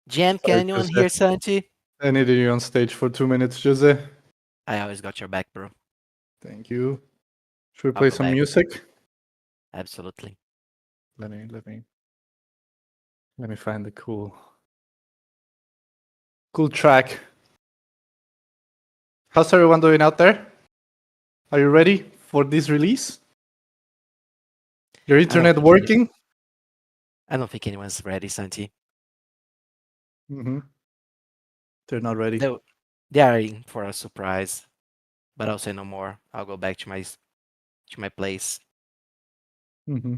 Jam, Sorry, can you on Jose. here, Santi? I needed you on stage for 2 minutes, Jose. I always got your back, bro. Thank you. Should we I'll play go some back. music? Absolutely. Let me find the cool track. How's everyone doing out there? Are you ready for this release? Your internet working? I don't think anyone's ready, Santi. Mm-hmm. They're not ready. They are in for a surprise, but I'll say no more. I'll go back to my place. Mm-hmm.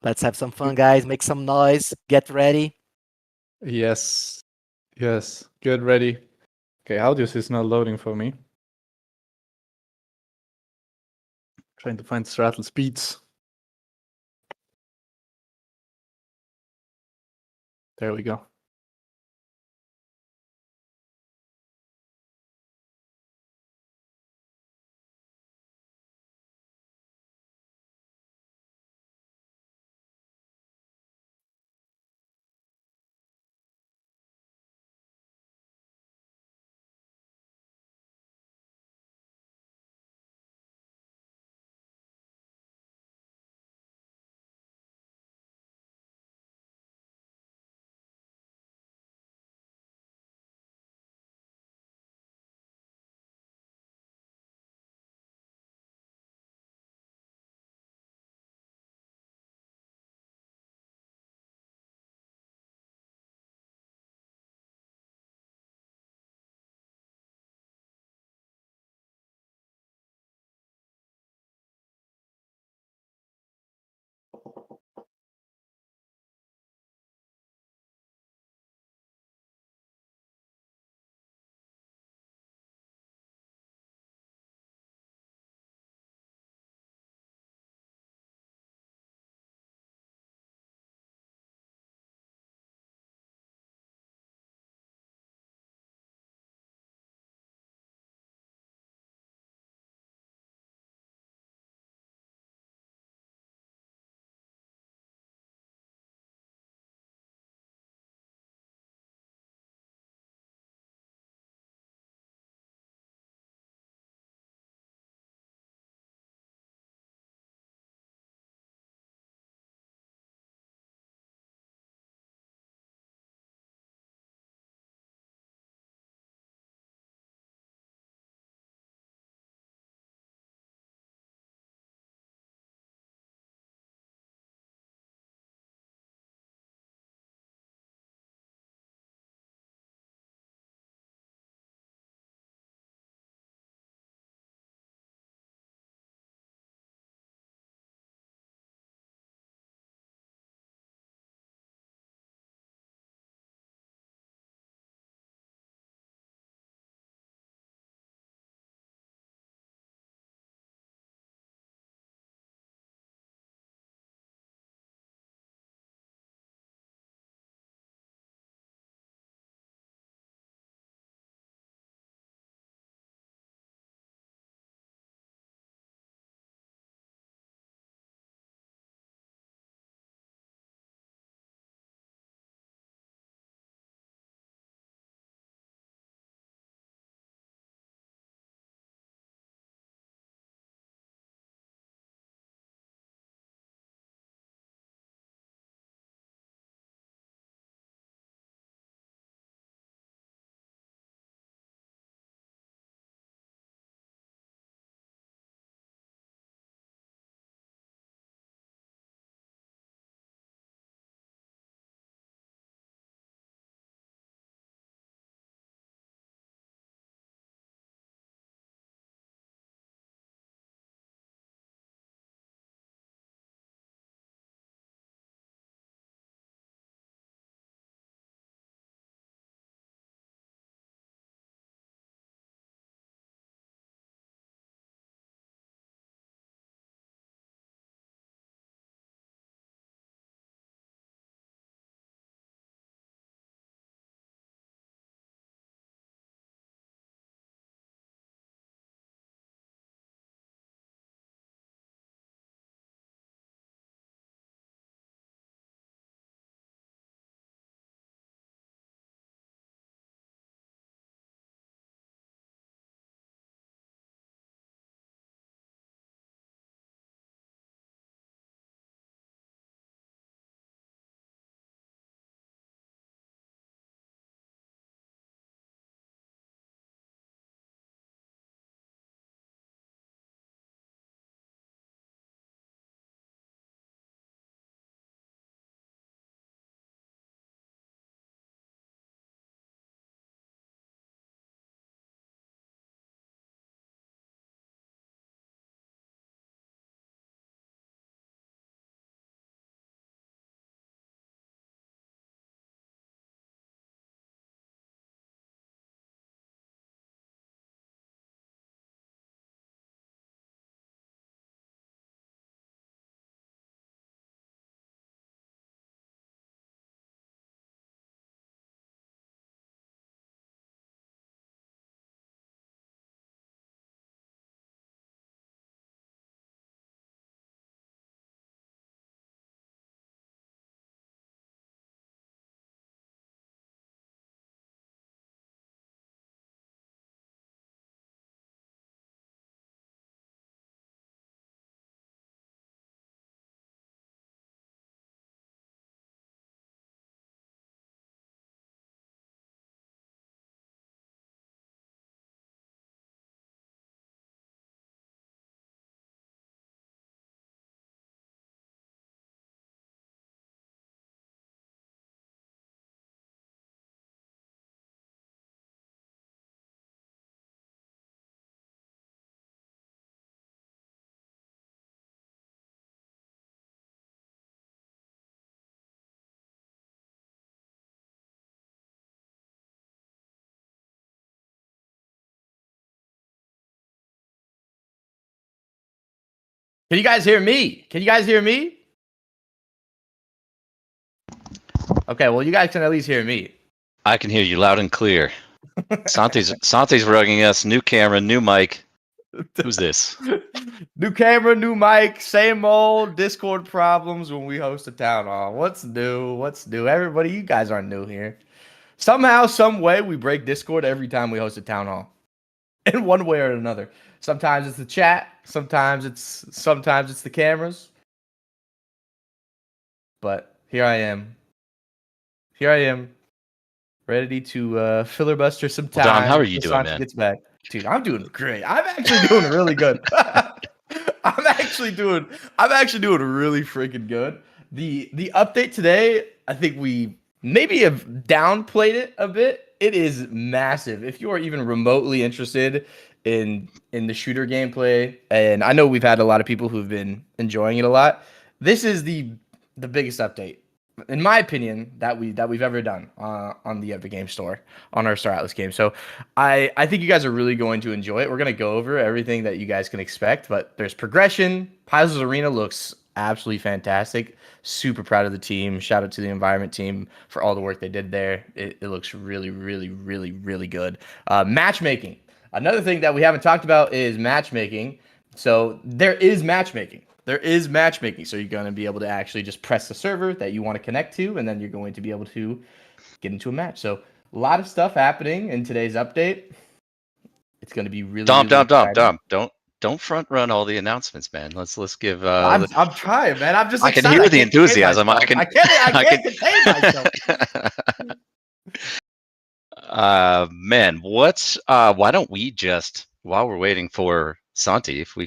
Let's have some fun, guys. Make some noise. Get ready. Yes. Yes. Get ready. Okay, audios is not loading for me. Trying to find Stratl speeds. There we go. Can you guys hear me? Can you guys hear me? Okay, well, you guys can at least hear me. I can hear you loud and clear. Santi's rugging us. New camera, new mic. Who's this? New camera, new mic, same old Discord problems when we host a town hall. What's new? What's new? Everybody, you guys aren't new here. Somehow, some way, we break Discord every time we host a town hall, in one way or another. Sometimes it's the chat. Sometimes it's the cameras. But here I am. Ready to filibuster some time. Well, Dom, how are you doing, man? Gets back. Dude, I'm doing great. I'm actually doing really good. I'm actually doing really freaking good. The update today, I think we maybe have downplayed it a bit. It is massive. If you are even remotely interested in the shooter gameplay, and I know we've had a lot of people who've been enjoying it a lot, this is the biggest update, in my opinion, that we've ever done on the Epic Game Store on our Star Atlas game. So I think you guys are really going to enjoy it. We're going to go over everything that you guys can expect, but there's progression. Paizul's arena looks absolutely fantastic. Super proud of the team. Shout out to the environment team for all the work they did there. It looks really, really, really, really good. Matchmaking. Another thing that we haven't talked about is matchmaking. So there is matchmaking. So you're going to be able to actually just press the server that you want to connect to, and then you're going to be able to get into a match. So a lot of stuff happening in today's update. It's going to be really Dom. Don't front run all the announcements, man. Let's give. I'm trying, man. I'm just. I can hear the enthusiasm. I can't contain myself. Man, why don't we just, while we're waiting for Santi, if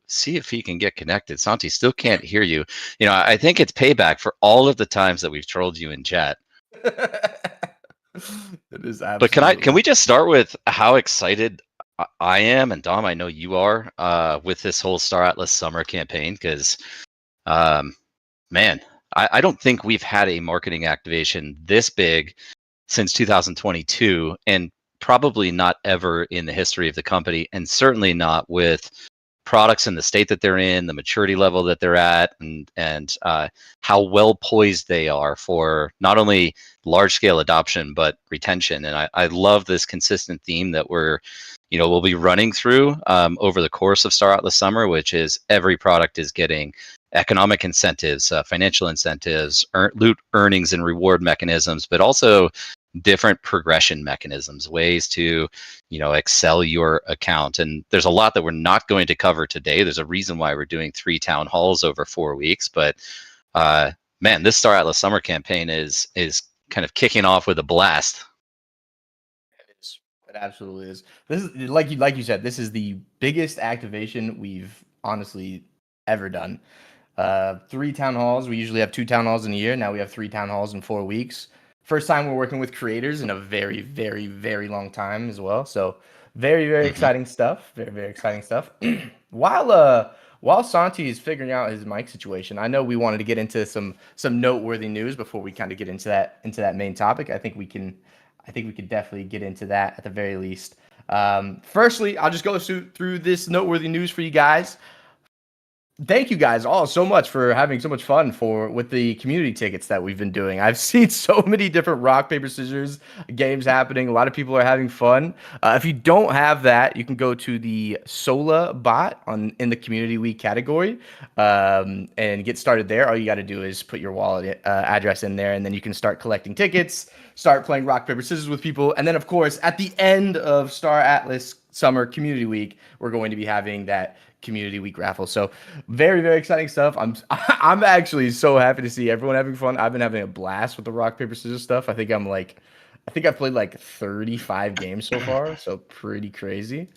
see if he can get connected. Santi still can't hear you. You know, I think it's payback for all of the times that we've trolled you in chat. It is absolutely. But can we just start with how excited I am, and Dom, I know you are, with this whole Star Atlas summer campaign, because man, I don't think we've had a marketing activation this big since 2022, and probably not ever in the history of the company, and certainly not with products in the state that they're in, the maturity level that they're at, and how well poised they are for not only large scale adoption but retention. And I love this consistent theme that we'll be running through over the course of Star Atlas Summer, which is every product is getting economic incentives, financial incentives, loot earnings and reward mechanisms, but also different progression mechanisms, ways to, excel your account. And there's a lot that we're not going to cover today. There's a reason why we're doing 3 town halls over 4 weeks. But man, this Star Atlas Summer campaign is kind of kicking off with a blast. It absolutely is. This is like you said, this is the biggest activation we've honestly ever done. 3 town halls. We usually have 2 town halls in a year. Now we have 3 town halls in 4 weeks. First time we're working with creators in a very, very, very long time as well. So very, very exciting stuff. Very, very exciting stuff. While Santi is figuring out his mic situation, I know we wanted to get into some noteworthy news before we kind of get into that main topic. I think we can definitely get into that at the very least. Firstly, I'll just go through this noteworthy news for you guys. Thank you guys all so much for having so much fun with the community tickets that we've been doing. I've seen so many different rock, paper, scissors games happening. A lot of people are having fun. If you don't have that, you can go to the Sola bot in the community week category and get started there. All you got to do is put your wallet address in there, and then you can start collecting tickets, start playing rock, paper, scissors with people. And then, of course, at the end of Star Atlas Summer Community Week, we're going to be having that Community Week raffle. So very, very exciting stuff. I'm actually so happy to see everyone having fun. I've been having a blast with the rock, paper, scissors stuff. I think I've played like 35 games so far. So pretty crazy.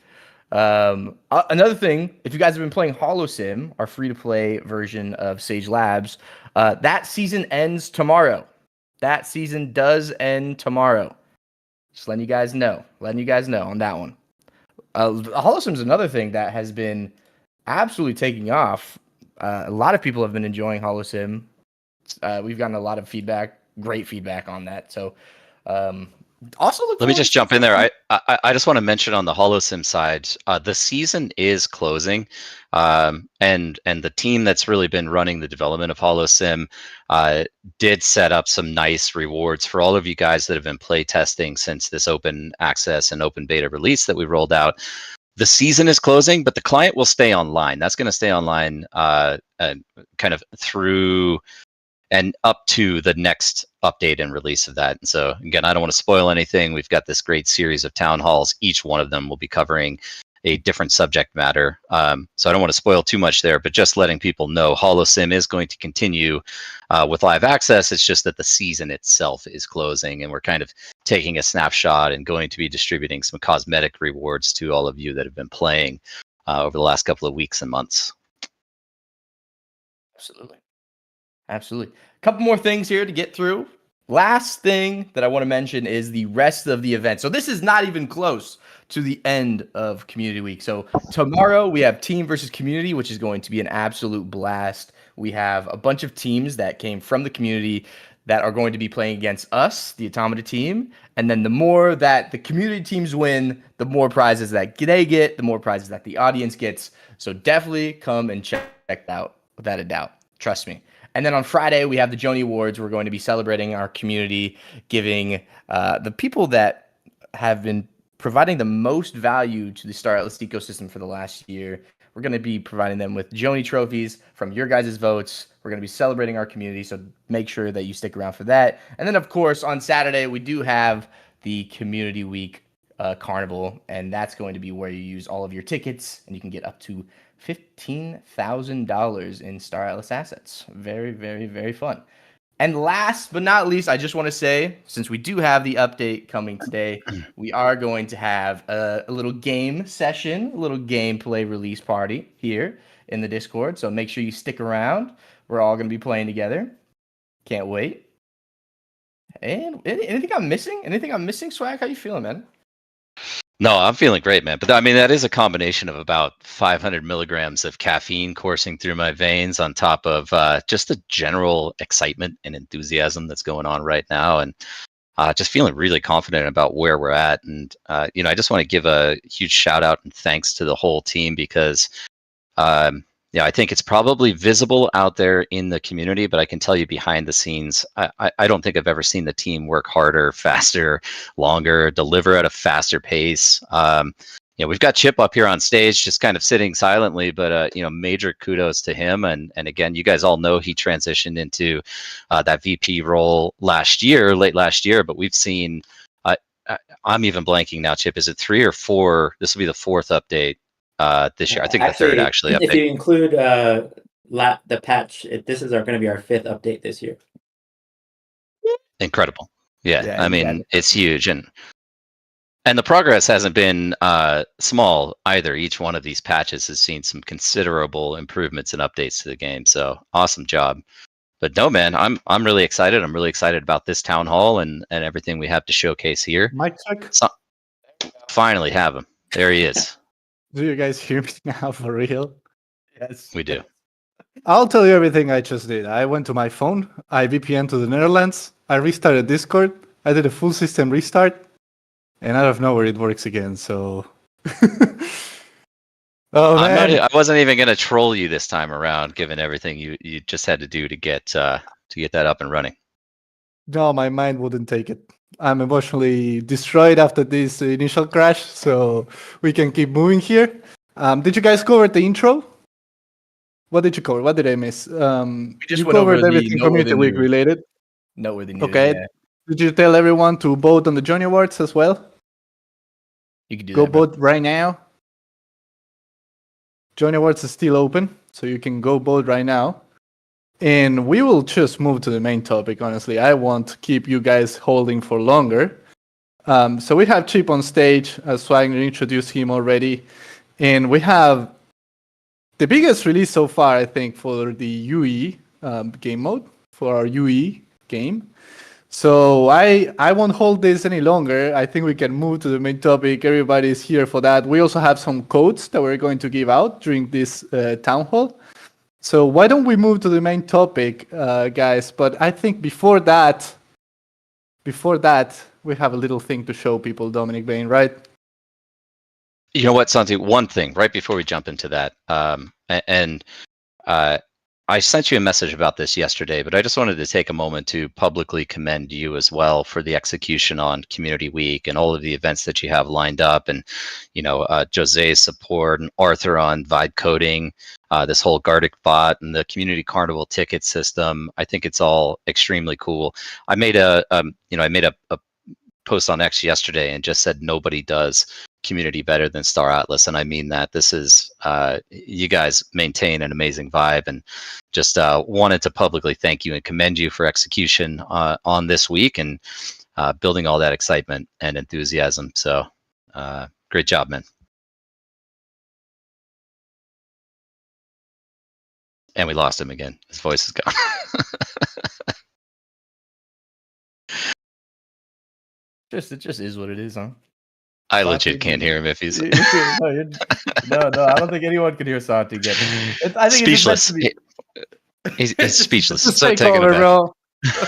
Another thing, if you guys have been playing Holosim, our free-to-play version of Sage Labs, that season ends tomorrow. That season does end tomorrow. Just letting you guys know on that one. Holosim is another thing that has been absolutely taking off. A lot of people have been enjoying Holosim. We've gotten a lot of feedback, great feedback on that. So Also, look Let me forward just to jump in there. I just want to mention on the Holosim side, the season is closing, and the team that's really been running the development of Holosim did set up some nice rewards for all of you guys that have been play testing since this open access and open beta release that we rolled out. The season is closing, but the client will stay online. That's going to stay online kind of through and up to the next update and release of that. And so again, I don't want to spoil anything. We've got this great series of town halls. Each one of them will be covering a different subject matter. So I don't want to spoil too much there, but just letting people know Holosim is going to continue with live access. It's just that the season itself is closing, and we're kind of taking a snapshot and going to be distributing some cosmetic rewards to all of you that have been playing over the last couple of weeks and months. Absolutely. Absolutely. A couple more things here to get through. Last thing that I want to mention is the rest of the event. So this is not even close to the end of Community Week. So tomorrow we have Team versus Community, which is going to be an absolute blast. We have a bunch of teams that came from the community that are going to be playing against us, the Automata team. And then the more that the community teams win, the more prizes that they get, the more prizes that the audience gets. So definitely come and check that out without a doubt. Trust me. And then on Friday, we have the Joni Awards. We're going to be celebrating our community, giving the people that have been providing the most value to the Star Atlas ecosystem for the last year. We're going to be providing them with Joni trophies from your guys' votes. We're going to be celebrating our community, so make sure that you stick around for that. And then, of course, on Saturday, we do have the Community Week Carnival, and that's going to be where you use all of your tickets, and you can get up to $15,000 in Star Atlas assets. Very, very, very fun. And last but not least, I just want to say, since we do have the update coming today, we are going to have a little game session, a little gameplay release party here in the Discord. So make sure you stick around. We're all going to be playing together. Can't wait. And anything I'm missing? Anything I'm missing, Swag? How you feeling, man? No, I'm feeling great, man. But I mean, that is a combination of about 500 milligrams of caffeine coursing through my veins on top of just the general excitement and enthusiasm that's going on right now. And just feeling really confident about where we're at. And, I just want to give a huge shout out and thanks to the whole team because, I think it's probably visible out there in the community, but I can tell you behind the scenes, I don't think I've ever seen the team work harder, faster, longer, deliver at a faster pace. We've got Chip up here on stage, just kind of sitting silently, but major kudos to him. And again, you guys all know he transitioned into that VP role late last year, but we've seen. I'm even blanking now, Chip. Is it 3 or 4? This will be the 4th update. This year. I think actually, the 3rd actually. If you include the patch, this is going to be our 5th update this year. Incredible. Yeah, I mean, exactly. it's huge. And the progress hasn't been small either. Each one of these patches has seen some considerable improvements and updates to the game. So awesome job. But no, man, I'm really excited. I'm really excited about this town hall and everything we have to showcase here. Mic check. Finally have him. There he is. Do you guys hear me now for real? Yes. We do. I'll tell you everything I just did. I went to my phone, I VPN to the Netherlands, I restarted Discord, I did a full system restart, and out of nowhere it works again, so... Oh, man. I wasn't even going to troll you this time around, given everything you just had to do to get that up and running. No, my mind wouldn't take it. I'm emotionally destroyed after this initial crash, so we can keep moving here. Did you guys cover the intro? What did you cover? What did I miss? We just you went over covered everything Community Week news. related. Noteworthy news. Okay. Yeah. Did you tell everyone to vote on the Joni Awards as well? You can do Go that. Bro. vote right now. Joni Awards is still open, so you can go vote right now. And we will just move to the main topic, honestly. I won't keep you guys holding for longer. So we have Chip on stage, as Swagner introduced him already. And we have the biggest release so far, I think, for the UE game mode, for our UE game. So I won't hold this any longer. I think we can move to the main topic. Everybody's here for that. We also have some codes that we're going to give out during this town hall. So why don't we move to the main topic, guys? But I think before that, we have a little thing to show people, Dominic Bain, right? You know what, Santi? One thing right before we jump into that, I sent you a message about this yesterday, but I just wanted to take a moment to publicly commend you as well for the execution on Community Week and all of the events that you have lined up, and Jose's support and Arthur on vibe coding, this whole Gardic bot and the Community Carnival ticket system. I think it's all extremely cool. I made a post on X yesterday and just said nobody does community better than Star Atlas, and I mean that. This is you guys maintain an amazing vibe, and just wanted to publicly thank you and commend you for execution on this week and building all that excitement and enthusiasm. So great job, man. And we lost him again. His voice is gone. It just is what it is, huh? I legit can't hear him if he's no, I don't think anyone can hear Santi get it. I think speechless. It's meant to be... He's speechless. Just So take taken over, aback. bro.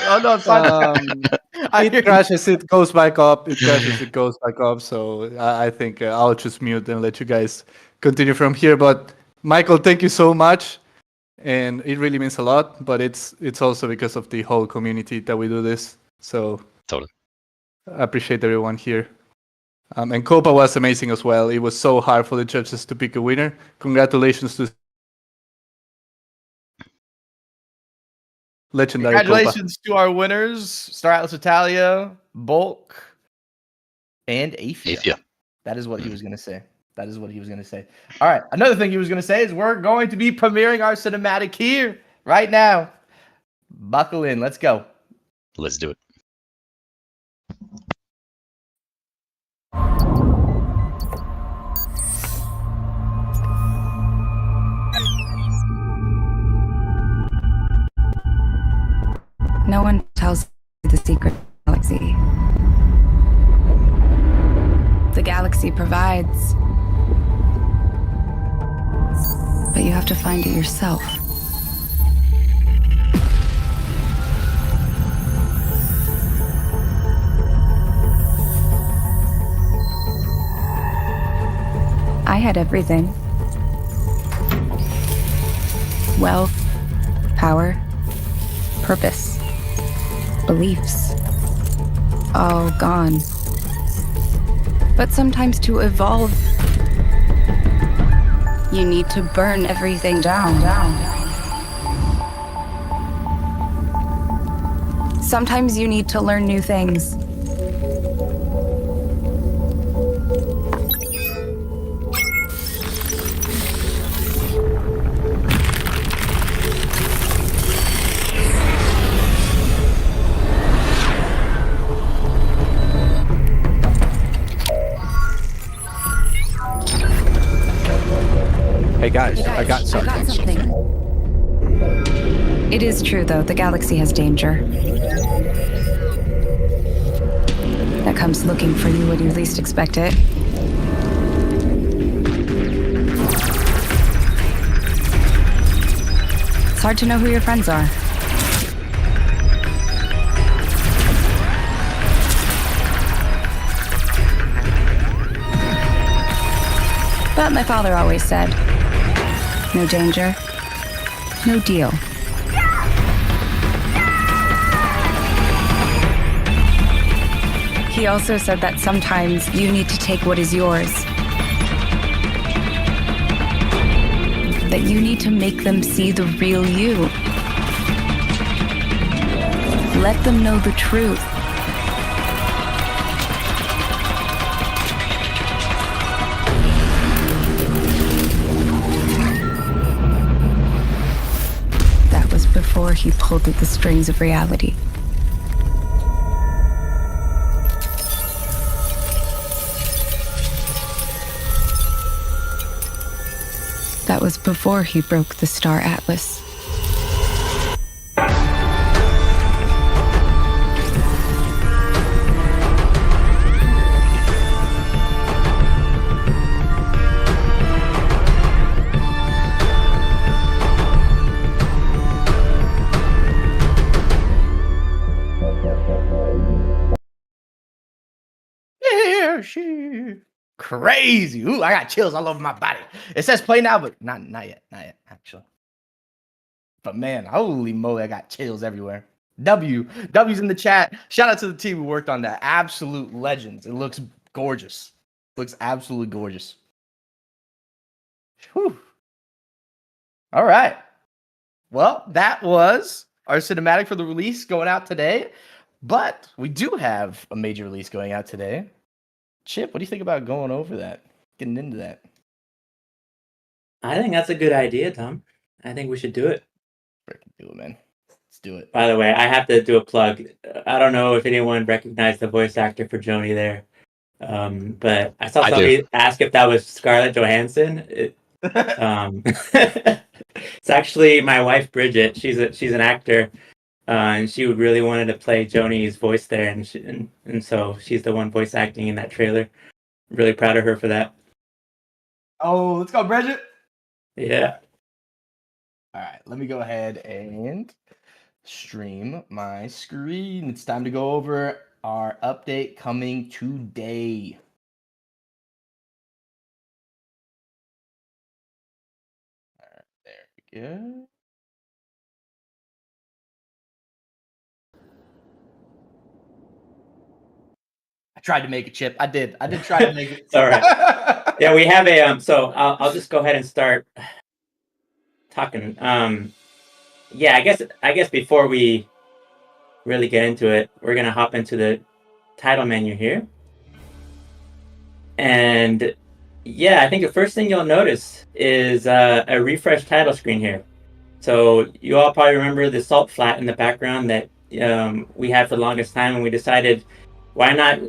Oh no, it's fine. It crashes, it goes back up. It crashes, it goes back up. So I think I'll just mute and let you guys continue from here. But Michael, thank you so much, and it really means a lot. But it's also because of the whole community that we do this. So Totally. I appreciate everyone here. And Copa was amazing as well. It was so hard for the judges to pick a winner. Congratulations to legendary Copa. Congratulations to our winners, Star Atlas Italia, Bulk, and Afia. Afia. That is what he was going to say. That is what he was going to say. All right. Another thing he was going to say is we're going to be premiering our cinematic here right now. Buckle in. Let's go. Let's do it. No one tells you the secret galaxy. The galaxy provides, but you have to find it yourself. I had everything. Wealth, power, purpose, beliefs, all gone. But sometimes to evolve, you need to burn everything down. Sometimes you need to learn new things. Hey guys, I got something. It is true, though, the galaxy has danger. That comes looking for you when you least expect it. It's hard to know who your friends are. But my father always said, no danger, no deal. He also said that sometimes you need to take what is yours. That you need to make them see the real you. Let them know the truth. Before he pulled at the strings of reality. That was before he broke the Star Atlas. Hershey. Crazy. Ooh, I got chills all over my body. It says play now, but not yet. Not yet, actually. But man, holy moly, I got chills everywhere. W's in the chat. Shout out to the team who worked on that. Absolute legends. It looks gorgeous. Looks absolutely gorgeous. Whew. All right. Well, that was our cinematic for the release going out today. But we do have a major release going out today. Chip, what do you think about going over that? Getting into that? I think that's a good idea, Tom. I think we should do it. Freaking do it, man. Let's do it. By the way, I have to do a plug. I don't know if anyone recognized the voice actor for Joni there. But I saw somebody ask if that was Scarlett Johansson. It's actually my wife Bridget. She's an actor, and she really wanted to play Joni's voice there, and so she's the one voice acting in that trailer. Really proud of her for that. Oh, let's go, Bridget. Yeah. All right, let me go ahead and stream my screen. It's time to go over our update coming today. All right, there we go. I tried to make a Chip. I did try to make it. It's all right. Yeah, we have a so I'll just go ahead and start talking. Yeah, I guess before we really get into it, we're gonna hop into the title menu here. And yeah, I think the first thing you'll notice is a refresh title screen here. So you all probably remember the salt flat in the background that we had for the longest time, and we decided why not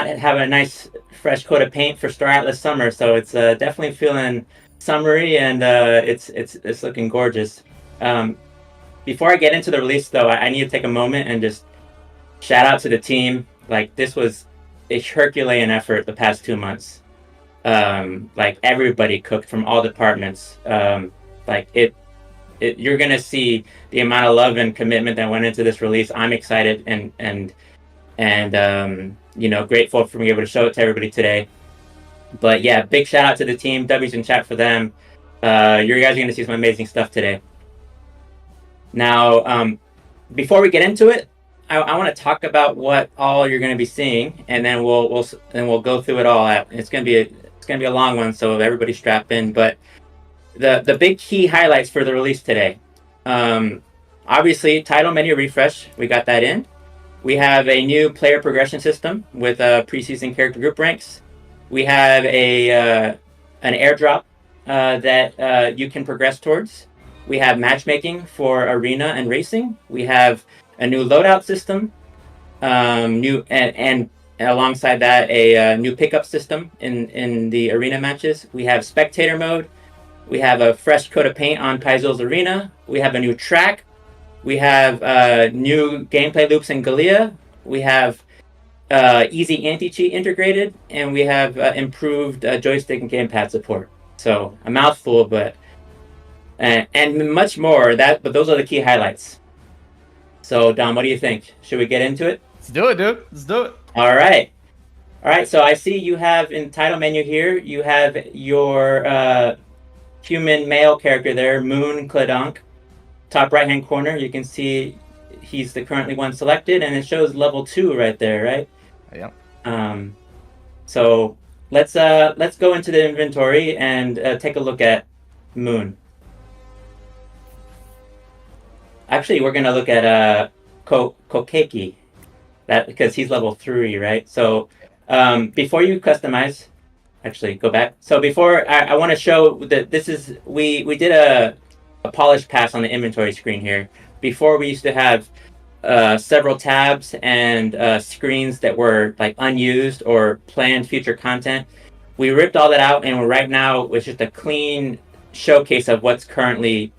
have a nice fresh coat of paint for Star Atlas Summer. So it's definitely feeling summery, and it's looking gorgeous. Before I get into the release, though, I need to take a moment and just shout out to the team. Like, this was a Herculean effort the past 2 months. Like, everybody cooked from all departments. You're gonna see the amount of love and commitment that went into this release. I'm excited and grateful for being able to show it to everybody today. But yeah, big shout out to the team. W's in chat for them. You guys are gonna see some amazing stuff today. Now, before we get into it, I want to talk about what all you're going to be seeing, and then we'll go through it all. It's going to be a long one, so everybody strap in. But the big key highlights for the release today, obviously, title menu refresh. We got that in. We have a new player progression system with preseason character group ranks. We have an airdrop that you can progress towards. We have matchmaking for arena and racing. We have a new loadout system, and alongside that, a new pickup system in the arena matches. We have spectator mode. We have a fresh coat of paint on Paizul's arena. We have a new track. We have new gameplay loops in Galia. We have easy anti-cheat integrated, and we have improved joystick and gamepad support. So a mouthful, but and much more. But those are the key highlights. So Dom, what do you think? Should we get into it? Let's do it, dude. Let's do it. All right. So I see you have in title menu here. You have your human male character there, Moon Kledonk. Top right hand corner, you can see he's the currently one selected, and it shows level 2 right there, right? Yeah. So let's go into the inventory and take a look at Moon. Actually, we're gonna look at Kokeki, that because he's level 3, right? So before you customize, actually go back. So before I want to show that this is we did a polish pass on the inventory screen here. Before we used to have several tabs and screens that were like unused or planned future content. We ripped all that out, and right now it's just a clean showcase of what's currently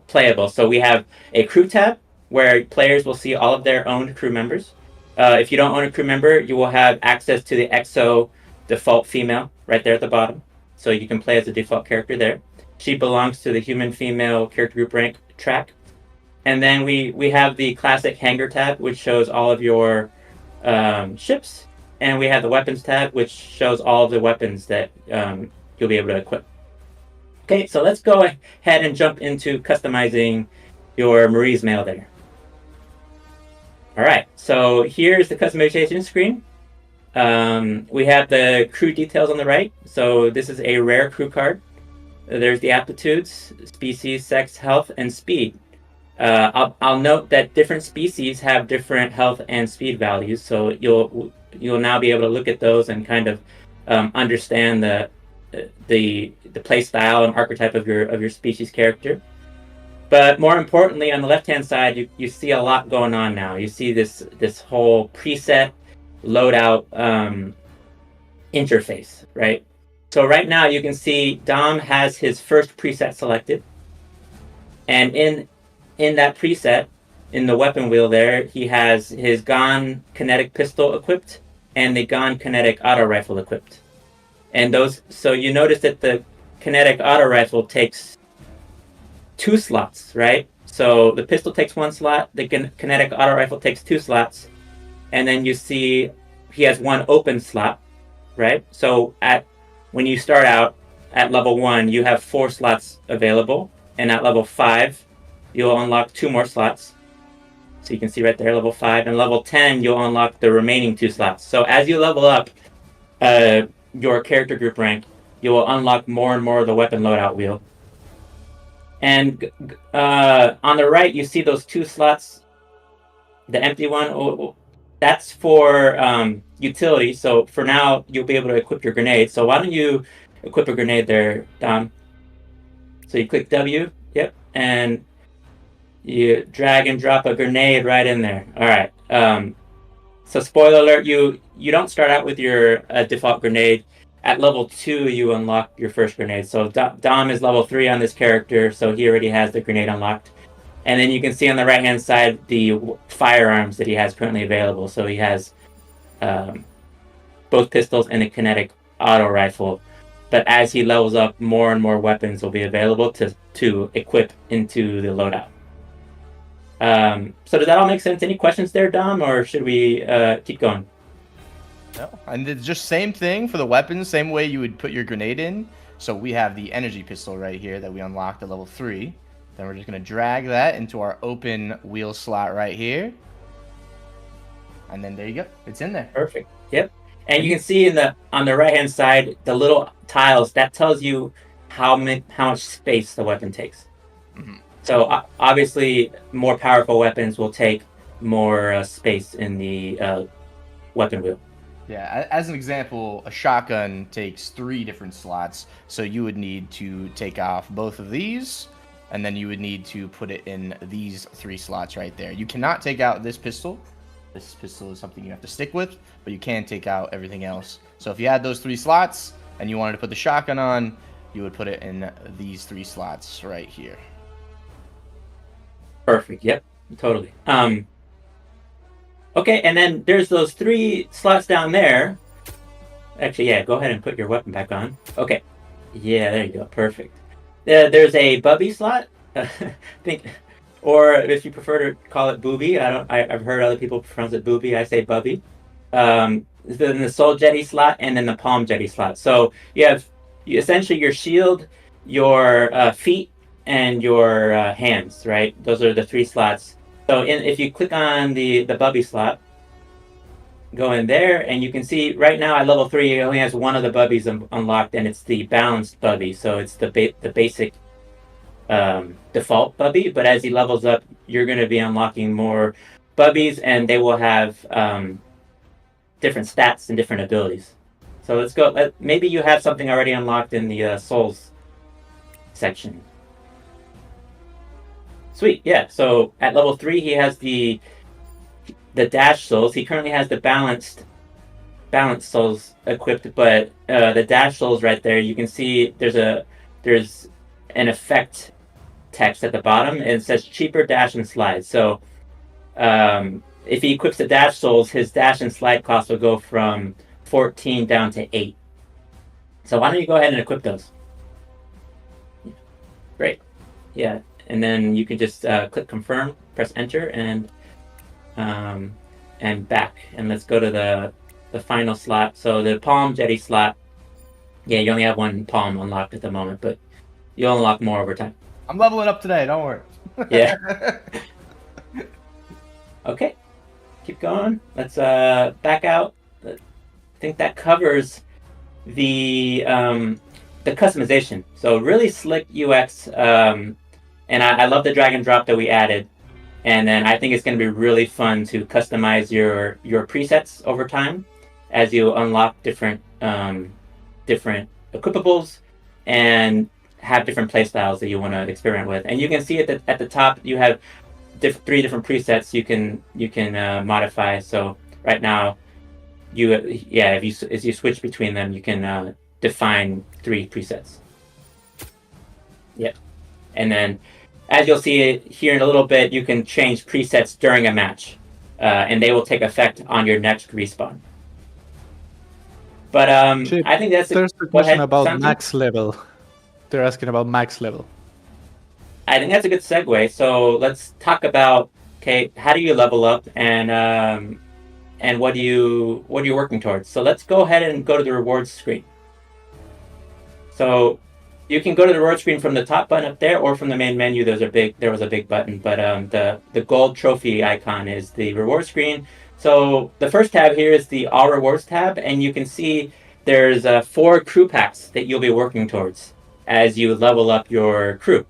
playable. So we have a crew tab where players will see all of their own crew members. If you don't own a crew member, you will have access to the EXO default female right there at the bottom. So you can play as a default character there. She belongs to the human female character group rank track. And then we have the classic hanger tab, which shows all of your ships, and we have the weapons tab, which shows all of the weapons that you'll be able to equip. Okay, so let's go ahead and jump into customizing your Marie's mail there. All right, so here's the customization screen. We have the crew details on the right. So this is a rare crew card. There's the aptitudes, species, sex, health, and speed. I'll note that different species have different health and speed values, so you'll now be able to look at those and kind of understand the play style and archetype of your species character. But more importantly, on the left-hand side, you see a lot going on now. You see this whole preset loadout interface, right? So right now you can see Dom has his first preset selected, and in that preset, in the weapon wheel there, he has his Gon kinetic pistol equipped and the Gon kinetic auto rifle equipped. And so you notice that the kinetic auto rifle takes 2 slots, right? So the pistol takes 1 slot, the kinetic auto rifle takes 2 slots, and then you see he has 1 open slot, right? So when you start out at level 1, you have 4 slots available, and at level 5, you'll unlock 2 more slots. So you can see right there, level 5, and level 10, you'll unlock the remaining 2 slots. So as you level up your character group rank, you will unlock more and more of the weapon loadout wheel. And on the right, you see those 2 slots, the empty one. That's for utility. So for now, you'll be able to equip your grenade. So why don't you equip a grenade there, Dom? So you click W, yep, and you drag and drop a grenade right in there. All right. So spoiler alert, you don't start out with your default grenade. At level 2, you unlock your first grenade. So Dom is level 3 on this character, so he already has the grenade unlocked. And then you can see on the right-hand side the firearms that he has currently available. So he has both pistols and a kinetic auto rifle. But as he levels up, more and more weapons will be available to equip into the loadout. So does that all make sense? Any questions there, Dom, or should we keep going? No, and it's just same thing for the weapons, same way you would put your grenade in. So we have the energy pistol right here that we unlocked at level 3. Then we're just going to drag that into our open wheel slot right here. And then there you go. It's in there. Perfect. Yep. And you can see on the right-hand side, the little tiles, that tells you how much space the weapon takes. Mm-hmm. So obviously, more powerful weapons will take more space in the weapon wheel. Yeah, as an example, a shotgun takes 3 different slots. So you would need to take off both of these, and then you would need to put it in these 3 slots right there. You cannot take out this pistol. This pistol is something you have to stick with, but you can take out everything else. So if you had those 3 slots and you wanted to put the shotgun on, you would put it in these 3 slots right here. Perfect. Yep. Totally. Okay, and then there's those 3 slots down there. Actually, yeah, go ahead and put your weapon back on. Okay. Yeah, there you go. Perfect. There's a bubby slot. Or if you prefer to call it booby, I've heard other people pronounce it booby. I say bubby. Then the soul jetty slot, and then the palm jetty slot. So you have essentially your shield, your feet, and your hands. Right? Those are the 3 slots. So if you click on the bubby slot, go in there, and you can see right now at level 3, it only has 1 of the bubbies unlocked, and it's the balanced bubby. So it's the basic default bubby. But as he levels up, you're going to be unlocking more bubbies, and they will have different stats and different abilities. So let's go. Maybe you have something already unlocked in the souls section. Sweet, yeah. So at level 3, he has the dash souls. He currently has the balanced souls equipped, but the dash souls right there, you can see there's an effect text at the bottom, and it says cheaper dash and slide. So if he equips the dash souls, his dash and slide cost will go from 14 down to 8. So why don't you go ahead and equip those? Great. Yeah. And then you can just click confirm, press enter, and and back. And let's go to the final slot. So the palm jetty slot. Yeah, you only have one palm unlocked at the moment, but you'll unlock more over time. I'm leveling up today. Don't worry. Yeah. Okay. Keep going. Let's back out. I think that covers the customization. So really slick UX, and I love the drag and drop that we added. And then I think it's going to be really fun to customize your presets over time as you unlock different equipables and have different playstyles that you want to experiment with. And you can see at the top you have 3 different presets you can modify. So right now, as you switch between them, you can define 3 presets. Yep. And then, as you'll see here in a little bit, you can change presets during a match, and they will take effect on your next respawn. But Chip, I think that's there's a question about max level. They're asking about max level. I think that's a good segue. So let's talk about, okay, how do you level up, and what are you working towards? So let's go ahead and go to the rewards screen. So you can go to the reward screen from the top button up there, or from the main menu. There was a big button, but the gold trophy icon is the reward screen. So the first tab here is the All Rewards tab, and you can see there's 4 crew packs that you'll be working towards as you level up your crew.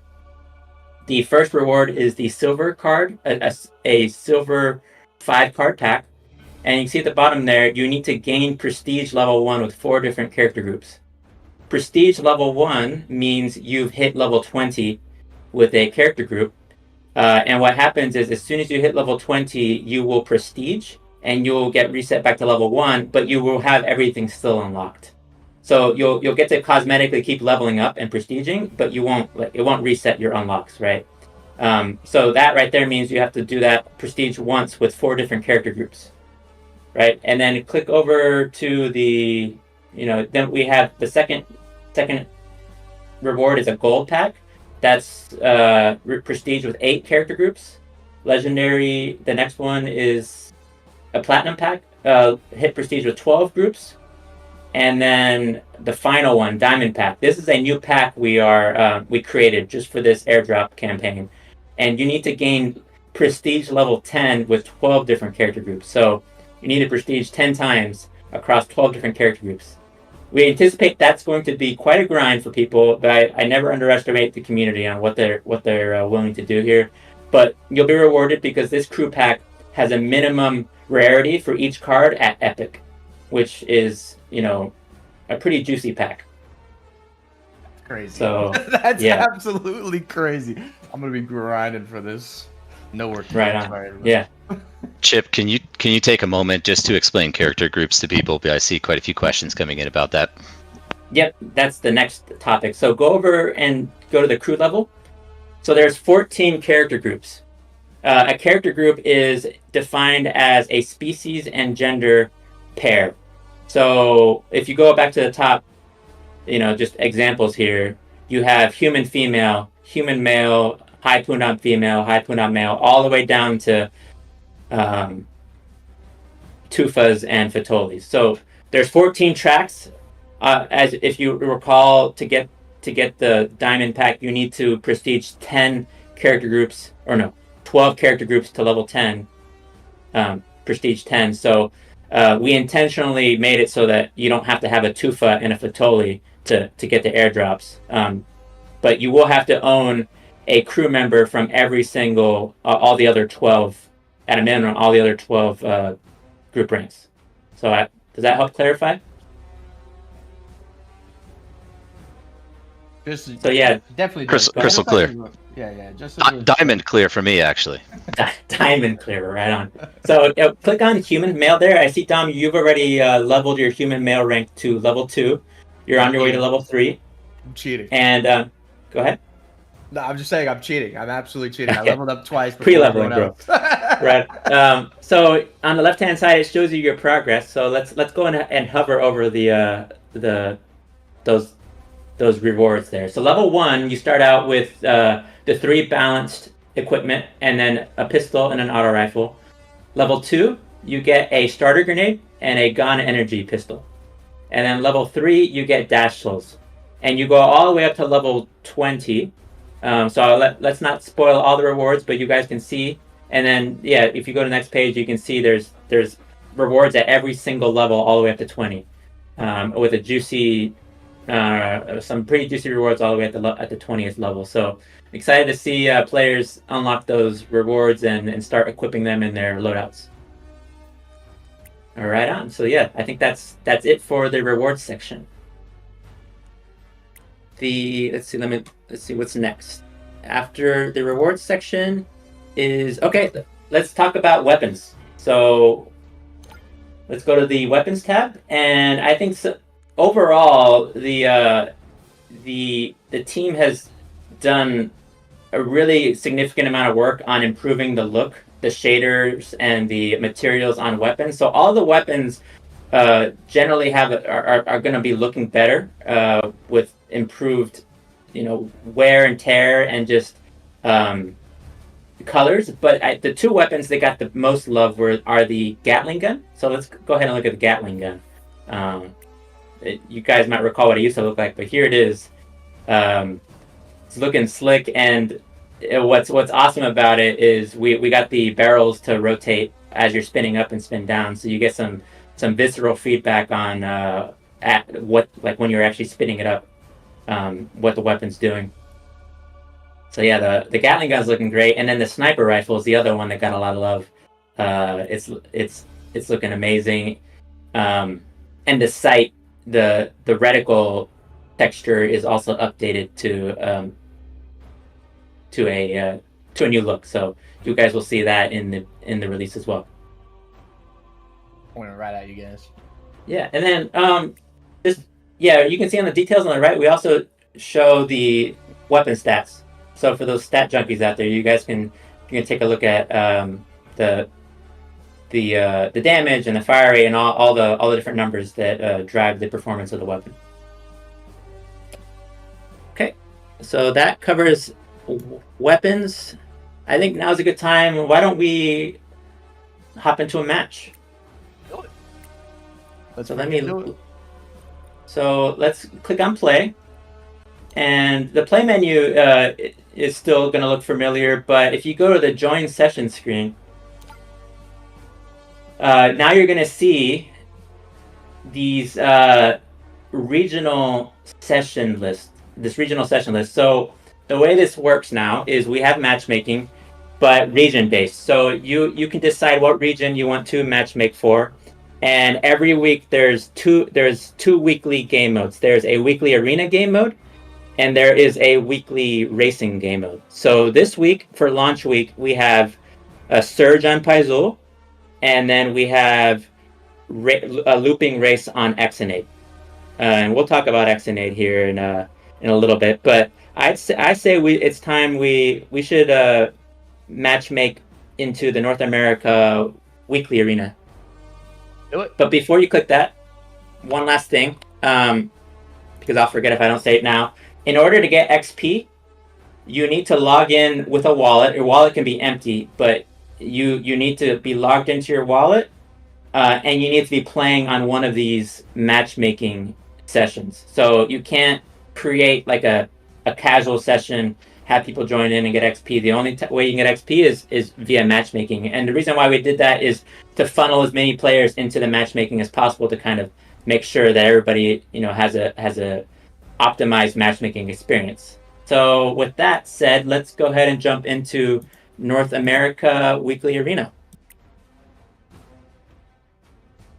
The first reward is the silver card, a silver 5 card pack, and you can see at the bottom there, you need to gain prestige level 1 with 4 different character groups. Prestige level 1 means you've hit level 20 with a character group. And what happens is, as soon as you hit level 20, you will prestige, and you'll get reset back to level 1, but you will have everything still unlocked. So you'll get to cosmetically keep leveling up and prestiging, but it won't reset your unlocks, right? So that right there means you have to do that prestige once with 4 different character groups, right? And then click over to the, then we have the second reward is a gold pack. That's prestige with 8 character groups. Legendary, the next one is a platinum pack, hit prestige with 12 groups. And then the final one, diamond pack. This is a new pack we created just for this airdrop campaign. And you need to gain prestige level 10 with 12 different character groups. So you need to prestige 10 times across 12 different character groups. We anticipate that's going to be quite a grind for people, but I never underestimate the community on what they're willing to do here. But you'll be rewarded because this crew pack has a minimum rarity for each card at Epic, which is, a pretty juicy pack. Crazy. So that's absolutely crazy. I'm gonna be grinding for this. No work. Right on. Yeah. Chip, can you take a moment just to explain character groups to people? I see quite a few questions coming in about that. Yep, that's the next topic. So go over and go to the crew level. So there's 14 character groups. A character group is defined as a species and gender pair. So if you go back to the top, just examples here, you have human female, human male, high punam female, high punam male, all the way down to Tufas and Fatolis. So there's 14 tracks. As if you recall, to get the diamond pack, you need to prestige 10 character groups, 12 character groups to level 10, prestige 10. So we intentionally made it so that you don't have to have a Tufa and a Fatoli to get the airdrops. But you will have to own a crew member from every single, all the other 12, at a minimum, all the other 12 group ranks. So does that help clarify? So yeah, definitely crystal clear. Yeah. Just diamond clear for me, actually. Diamond clear, right on. So click on human male there. I see, Dom, you've already leveled your human male rank to level 2. You're on your way to level 3. I'm cheating. And go ahead. No, I'm just saying I'm cheating. I'm absolutely cheating. I leveled up twice. Pre-leveling, bro. Right. So on the left-hand side, it shows you your progress. So let's go and hover over those rewards there. So level 1, you start out with the 3 balanced equipment, and then a pistol and an auto rifle. Level 2, you get a starter grenade and a gun energy pistol. And then level 3, you get dash souls. And you go all the way up to level 20. So let's not spoil all the rewards, but you guys can see. And then, yeah, if you go to the next page, you can see there's rewards at every single level all the way up to 20. With a juicy, some pretty juicy rewards all the way at the 20th level. So excited to see players unlock those rewards and start equipping them in their loadouts. All right, on. So yeah, I think that's it for the rewards section. Let's see what's next. After the rewards section is let's talk about weapons. So let's go to the weapons tab, and I think overall the team has done a really significant amount of work on improving the look, the shaders, and the materials on weapons. So all the weapons generally are going to be looking better with improved, wear and tear and just colors. But the two weapons that got the most love are the Gatling gun. So let's go ahead and look at the Gatling gun. You guys might recall what it used to look like, but here it is. It's looking slick, and what's awesome about it is we got the barrels to rotate as you're spinning up and spin down, so you get some visceral feedback on at what, like when you're actually spinning it up, what the weapon's doing. So yeah, the Gatling gun's looking great, and then the sniper rifle is the other one that got a lot of love. It's looking amazing, and the sight, the reticle texture is also updated to a new look. So you guys will see that in the release as well. Pointing right at you guys. Yeah, and then you can see on the details on the right, we also show the weapon stats. So for those stat junkies out there, you guys can take a look at the damage and the fire rate and all the different numbers that drive the performance of the weapon. Okay, so that covers weapons. I think now's a good time. Why don't we hop into a match? So let's click on play, and the play menu is still going to look familiar, but if you go to the join session screen, now you're going to see these regional session list. So the way this works now is we have matchmaking, but region based. So you can decide what region you want to matchmake for. And every week there's two weekly game modes. There's a weekly arena game mode, and there is a weekly racing game mode. So this week, for launch week, we have a surge on Paizul, and then we have a looping race on Exonade. And we'll talk about Exonade here in a little bit. But I say it's time we should matchmake into the North America weekly arena. Do it. But before you click that, one last thing, because I'll forget if I don't say it now. In order to get XP, you need to log in with a wallet. Your wallet can be empty, but you need to be logged into your wallet, and you need to be playing on one of these matchmaking sessions. So you can't create like a casual session, have people join in and get XP. The only way you can get XP is via matchmaking. And the reason why we did that is to funnel as many players into the matchmaking as possible to kind of make sure that everybody, has a optimized matchmaking experience. So with that said, let's go ahead and jump into North America Weekly Arena.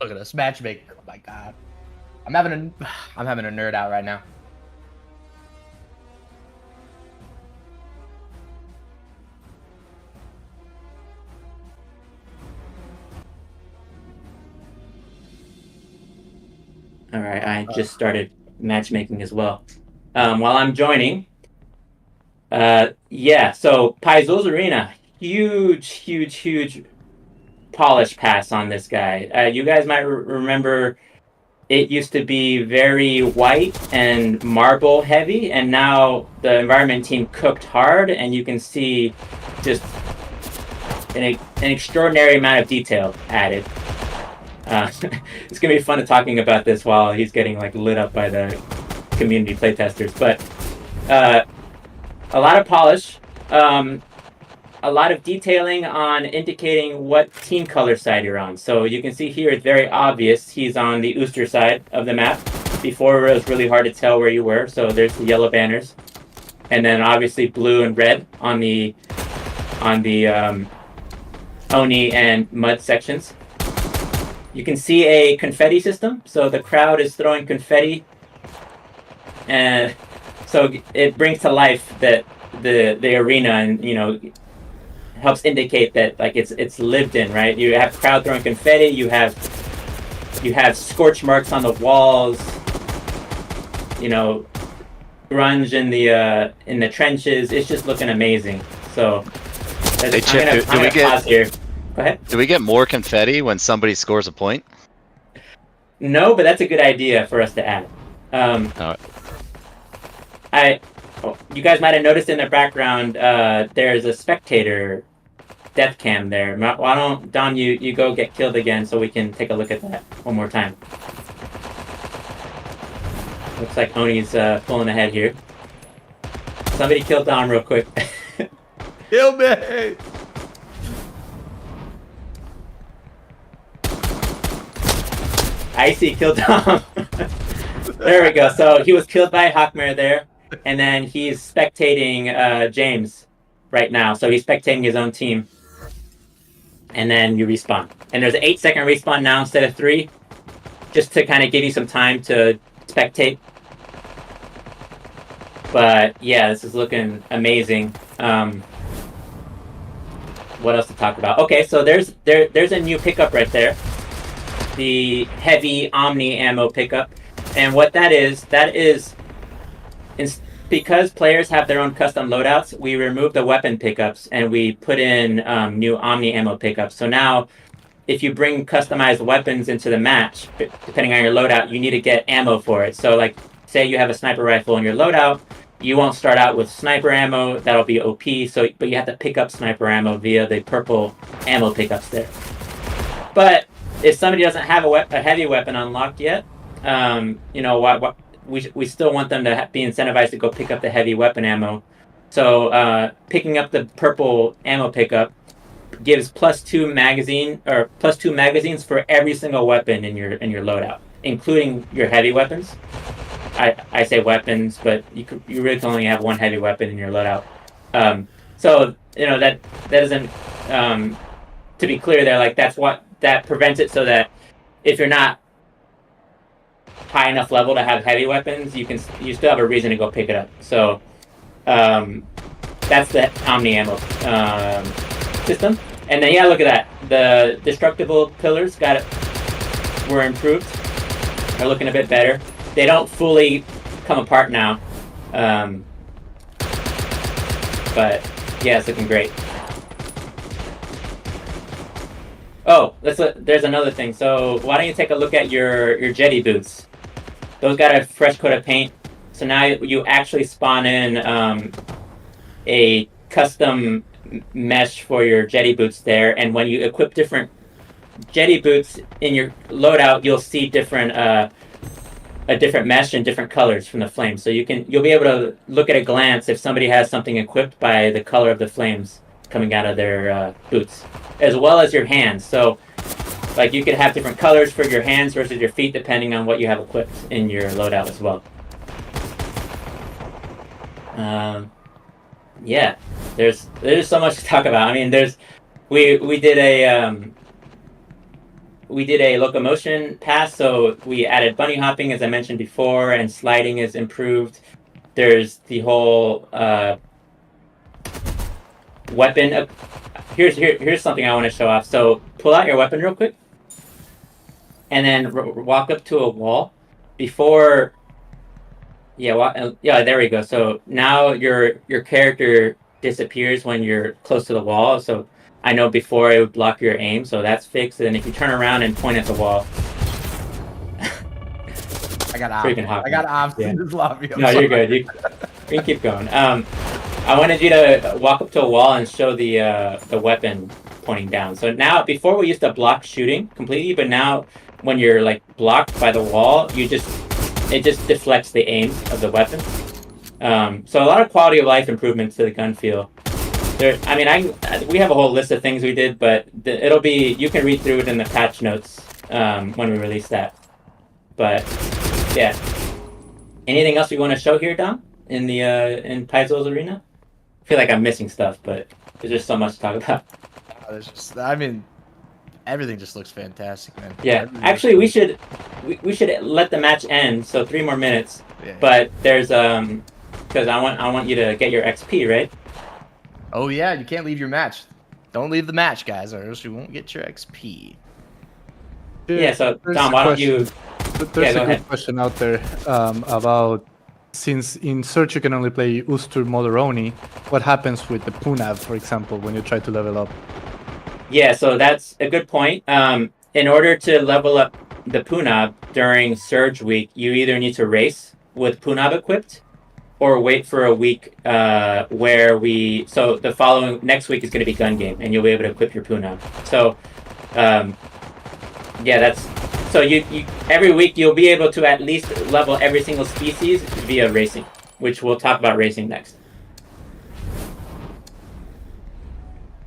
Look at us matchmaking. Oh my god, I'm having a nerd out right now. All right, I just started matchmaking as well. While I'm joining, so Paizul's Arena, huge polish pass on this guy. You guys might remember it used to be very white and marble heavy, and now the environment team cooked hard, and you can see just an extraordinary amount of detail added. It's gonna be fun to talking about this while he's getting like lit up by the community playtesters. But a lot of polish, a lot of detailing on indicating what team color side you're on. So you can see here it's very obvious he's on the Ooster side of the map. Before it was really hard to tell where you were. So there's the yellow banners, and then obviously blue and red on the Oni and mud sections. You can see a confetti system, so the crowd is throwing confetti, and so it brings to life that the arena, and you know, helps indicate that like it's lived in, right? You have crowd throwing confetti, you have scorch marks on the walls, you know, grunge in the trenches. It's just looking amazing. So Hey Chip, do we pause here. Go ahead. Do we get more confetti when somebody scores a point? No, but that's a good idea for us to add. You guys might have noticed in the background, there's a spectator death cam there. Why don't, Don, you go get killed again so we can take a look at that one more time. Looks like Oni's pulling ahead here. Somebody kill Don real quick. Kill me! Icy killed Dom. There we go. So he was killed by Hawkmare there, and then he's spectating James right now. So he's spectating his own team, and then you respawn. And there's an 8-second respawn now instead of 3, just to kind of give you some time to spectate. But yeah, this is looking amazing. What else to talk about? Okay, so there's a new pickup right there. The heavy Omni ammo pickup, and what that is because players have their own custom loadouts, we remove the weapon pickups and we put in new Omni ammo pickups. So now if you bring customized weapons into the match, depending on your loadout, you need to get ammo for it. So like say you have a sniper rifle in your loadout, you won't start out with sniper ammo, that'll be OP, but you have to pick up sniper ammo via the purple ammo pickups there. But if somebody doesn't have a heavy weapon unlocked yet, you know, we still want them to be incentivized to go pick up the heavy weapon ammo. So picking up the purple ammo pickup gives +2 magazines for every single weapon in your loadout, including your heavy weapons. I say weapons, but you really can only have one heavy weapon in your loadout. So you know that doesn't. To be clear, there, like that prevents it so that if you're not high enough level to have heavy weapons, you still have a reason to go pick it up. So that's the Omni ammo system. And then yeah, look at that. The destructible pillars were improved. They're looking a bit better. They don't fully come apart now, but yeah, it's looking great. Oh, there's another thing. So why don't you take a look at your jetty boots? Those got a fresh coat of paint. So now you actually spawn in a custom mesh for your jetty boots there, and when you equip different jetty boots in your loadout, you'll see a different mesh and different colors from the flames. So you'll be able to look at a glance if somebody has something equipped by the color of the flames coming out of their boots, as well as your hands. So like you could have different colors for your hands versus your feet depending on what you have equipped in your loadout as well. Yeah, there's so much to talk about. I mean, we did a locomotion pass, so we added bunny hopping, as I mentioned before, and sliding is improved. There's the whole weapon. Here's something I want to show off. So pull out your weapon real quick, and then walk up to a wall. Before, yeah, there we go. So now your character disappears when you're close to the wall. So I know before it would block your aim, so that's fixed. And if you turn around and point at the wall, I got ops in this lobby. No, you're good. You can keep going. I wanted you to walk up to a wall and show the weapon pointing down. So now, before we used to block shooting completely, but now when you're like blocked by the wall, it just deflects the aim of the weapon. So a lot of quality of life improvements to the gun feel. We have a whole list of things we did, but you can read through it in the patch notes when we release that. But yeah, anything else you want to show here, Dom, in in Paizul's arena? I feel like I'm missing stuff, but there's just so much to talk about. Everything just looks fantastic, man. Yeah, actually, we should let the match end. So 3 more minutes. Yeah. But there's because I want you to get your XP, right? Oh yeah, you can't leave your match. Don't leave the match, guys, or else you won't get your XP. Yeah. So There's Dom, a why don't question. you? There's go a ahead. good question out there about, since in search you can only play Ustur Moderoni, what happens with the Punav, for example, when you try to level up? Yeah, so that's a good point. In order to level up the Punab during Surge Week, you either need to race with Punab equipped, or wait for a week where so the following next week is going to be gun game, and you'll be able to equip your Punab. So, yeah, so you every week you'll be able to at least level every single species via racing, which we'll talk about racing next.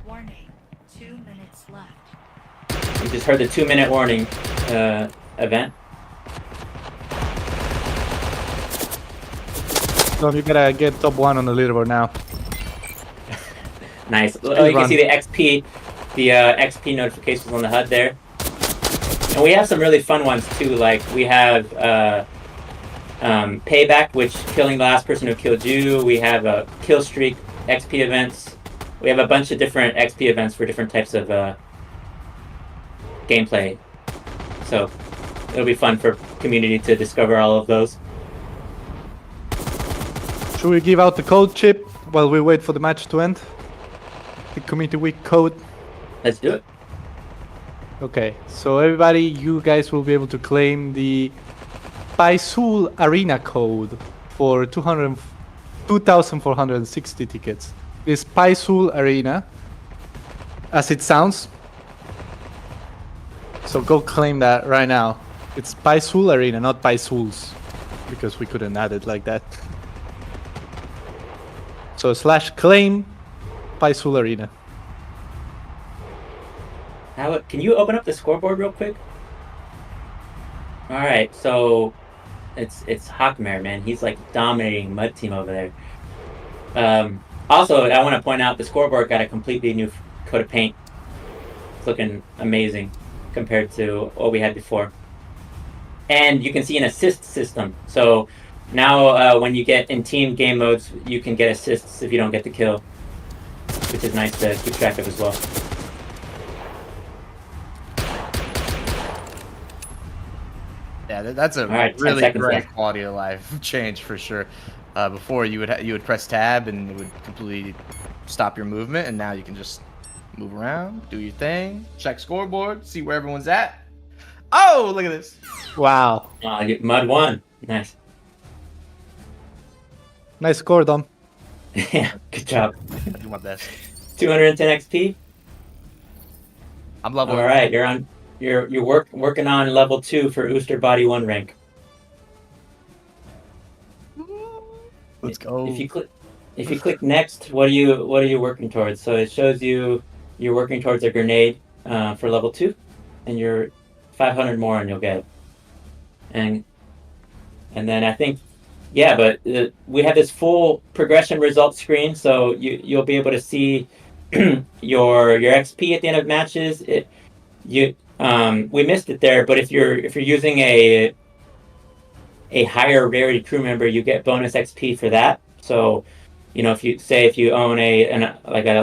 Warning, 2 minutes left. You just heard the 2-minute warning event. So you gotta get top 1 on the leaderboard now. Nice. Oh, you can see the XP notifications on the HUD there. And we have some really fun ones too. Like we have Payback, which killing the last person who killed you. We have a kill streak XP events. We have a bunch of different XP events for different types of gameplay. So it'll be fun for community to discover all of those. Should we give out the code chip while we wait for the match to end? The community week code. Let's do it. Okay, so everybody, you guys will be able to claim the Paizul Arena code for 2,460 tickets. This Paizul Arena, as it sounds. So go claim that right now. It's Paizul Arena, not Paizuls, because we couldn't add it like that. So /claim Paizul Arena. Can you open up the scoreboard real quick? All right, so it's Hawkmare, man. He's like dominating Mud Team over there. Also, I want to point out the scoreboard got a completely new coat of paint. It's looking amazing compared to what we had before. And you can see an assist system. So now when you get in team game modes, you can get assists if you don't get the kill, which is nice to keep track of as well. Yeah, that's a right, 10 really seconds great left. quality of life change for sure. Before you would press tab and it would completely stop your movement, and now you can just move around, do your thing, check scoreboard, see where everyone's at. Oh, look at this! Wow. Mud won. Nice. Nice score, Dom. Yeah, good job. I do my best. 210 XP. I'm level. All right, you're working on level 2 for Ooster Body 1 rank. Let's go. If you click next, what are you working towards? So it shows you you're working towards a grenade for level 2, and you're 500 more and you'll get it. And then I think, yeah, but we have this full progression results screen, so you'll be able to see your XP at the end of matches. We missed it there, but if you're using a higher rarity crew member, you get bonus XP for that. So, if you own a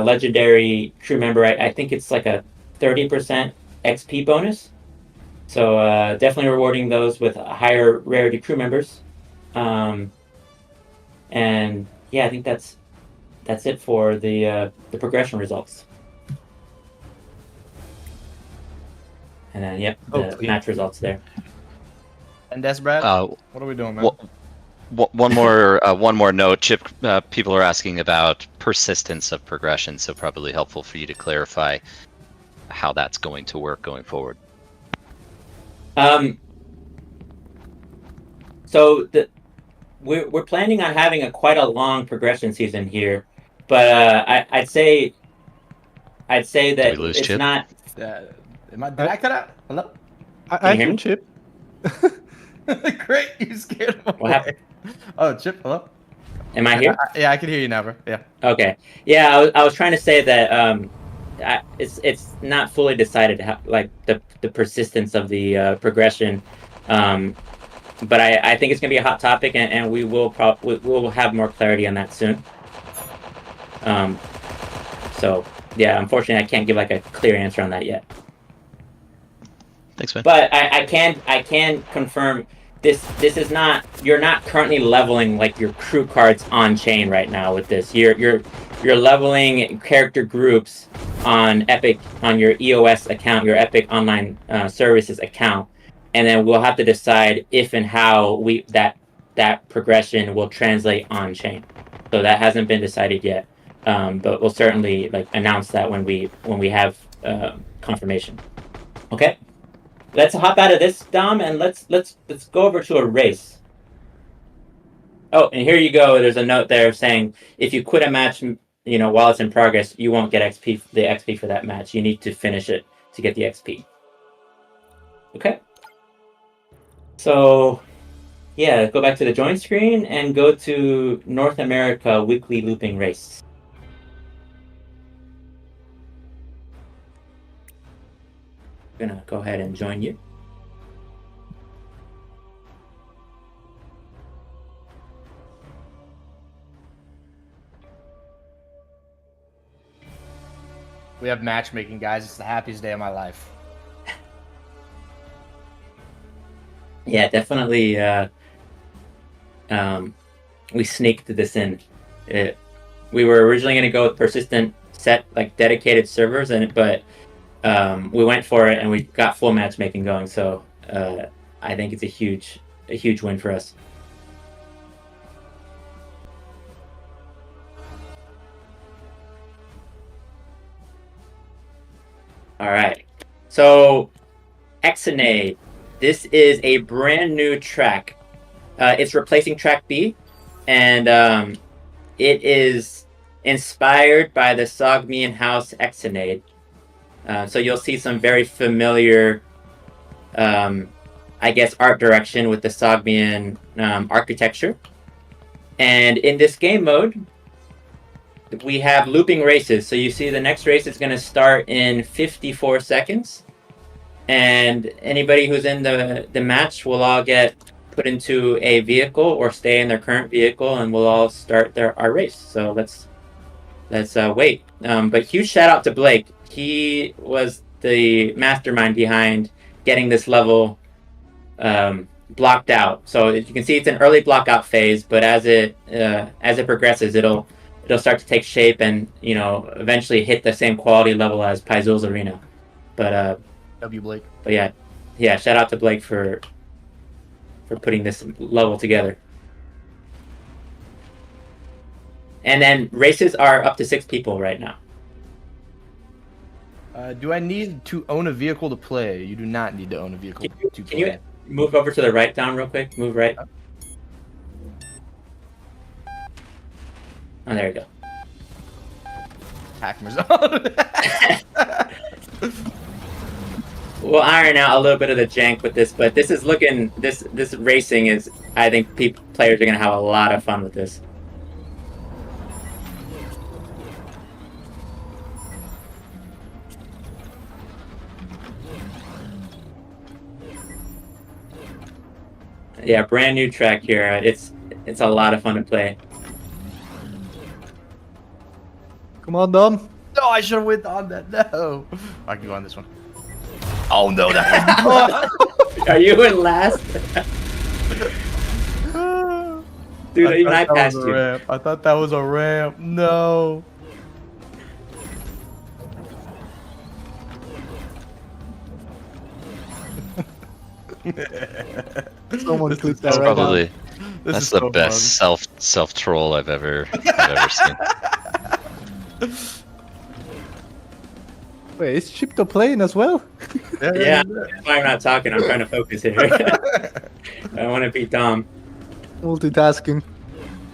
legendary crew member, I think it's like a 30% XP bonus. So definitely rewarding those with higher rarity crew members. And yeah, I think that's it for the progression results. And then the match results there. And that's Brad. What are we doing, man? One more note, Chip. People are asking about persistence of progression, so probably helpful for you to clarify how that's going to work going forward. So we're planning on having quite a long progression season here, but I'd say Did that we lose it's Chip? not. Did I cut out? Hello? Can I you hear hear me? Chip. Great, you scared him away. What happened? Oh, Chip, hello? Am I here? Yeah, I can hear you now, bro. Yeah. Okay. Yeah, I was trying to say that it's not fully decided how, like the persistence of the progression, but I think it's gonna be a hot topic, and we will have more clarity on that soon. So yeah, unfortunately, I can't give like a clear answer on that yet. Thanks, man. But I can confirm this is not, you're not currently leveling like your crew cards on chain right now with this. You're leveling character groups on Epic, on your EOS account, your Epic Online Services account, and then we'll have to decide if and how that progression will translate on chain. So that hasn't been decided yet, but we'll certainly like announce that when we have confirmation. Okay. Let's hop out of this, Dom, and let's go over to a race. Oh, and here you go. There's a note there saying if you quit a match, while it's in progress, you won't get the XP for that match. You need to finish it to get the XP. Okay. So, yeah, go back to the join screen and go to North America Weekly Looping Race. I'm gonna go ahead and join you. We have matchmaking, guys. It's the happiest day of my life. Yeah, definitely. We sneaked this in. We were originally going to go with persistent set, like dedicated servers, but we went for it and we got full matchmaking going. So I think it's a huge win for us. All right. So Exonade. This is a brand new track. It's replacing track B, and it is inspired by the Sogmian House Exonade. So you'll see some very familiar, I guess, art direction with the Sogmian architecture. And in this game mode, we have looping races. So you see the next race is going to start in 54 seconds. And anybody who's in the match will all get put into a vehicle or stay in their current vehicle, and we'll all start our race. So let's wait. But huge shout out to Blake. He was the mastermind behind getting this level blocked out. So you can see it's an early block out phase, but as it progresses, it'll start to take shape and eventually hit the same quality level as Paizul's arena. But W Blake. But yeah, shout out to Blake for putting this level together. And then races are up to 6 people right now. Do I need to own a vehicle to play? You do not need to own a vehicle to play. Can you move over to the right down real quick? Move right. Oh, there you go. Hackers on. We'll iron out a little bit of the jank with this, but this is looking, this racing is, I think players are going to have a lot of fun with this. Yeah, brand new track here. It's a lot of fun to play. Come on, Dom. No, I should have went on that. No. I can go on this one. Oh no, that. Are you in last? Dude, even I passed you. Ramp. I thought that was a ramp. No. Someone clicked that That's right probably now. This That's is the so best self troll I've ever seen. Wait, is Chipto playing as well? fun. Yeah, that's why I'm not talking. I'm trying to focus here. I want to beat Dom. Multitasking.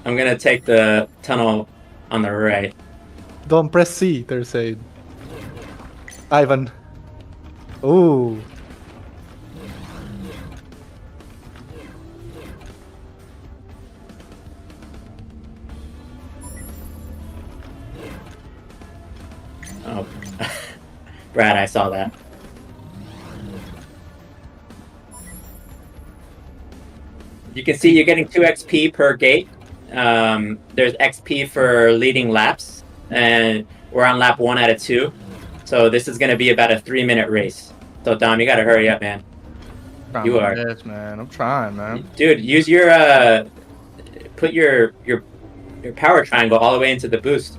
I'm gonna take the tunnel on the right. Don't press C, they're saying. Ivan. Ooh. Oh, Brad, I saw that. You can see you're getting 2 XP per gate. There's XP for leading laps, and we're on lap 1 out of 2. So this is going to be about a 3-minute race. So Dom, you got to hurry up, man. You are. Best, man. I'm trying, man. Dude, use your put your power triangle all the way into the boost.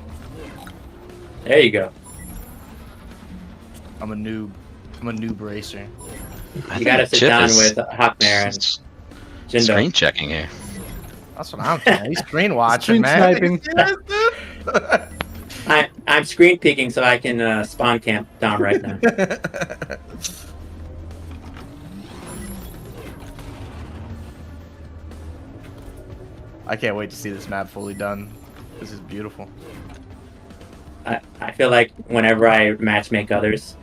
There you go. I'm a noob. I'm a noob racer. You got to sit down with Hawkmare and Jindo. Screen checking here. That's what I'm saying. He's screen watching, Screen man. sniping. I'm screen peeking so I can spawn camp Dom right now. I can't wait to see this map fully done. This is beautiful. I feel like whenever I matchmake others,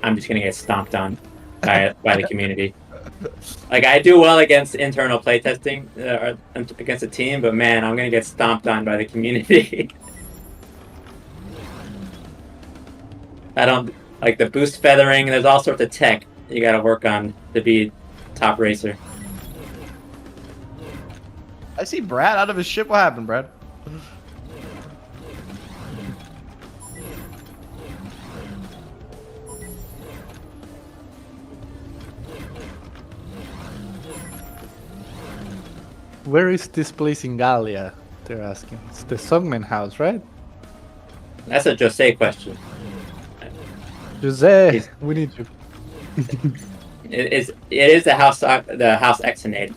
I'm just gonna get stomped on by the community. Like I do well against internal playtesting or against a team, but man, I'm gonna get stomped on by the community. I don't like the boost feathering. There's all sorts of tech you got to work on to be top racer. I see Brad out of his ship. What happened, Brad? Where is this place in Galia? They're asking. It's the Songman house, right? That's a Jose question. Jose, He's- we need you. It is the house Exonate.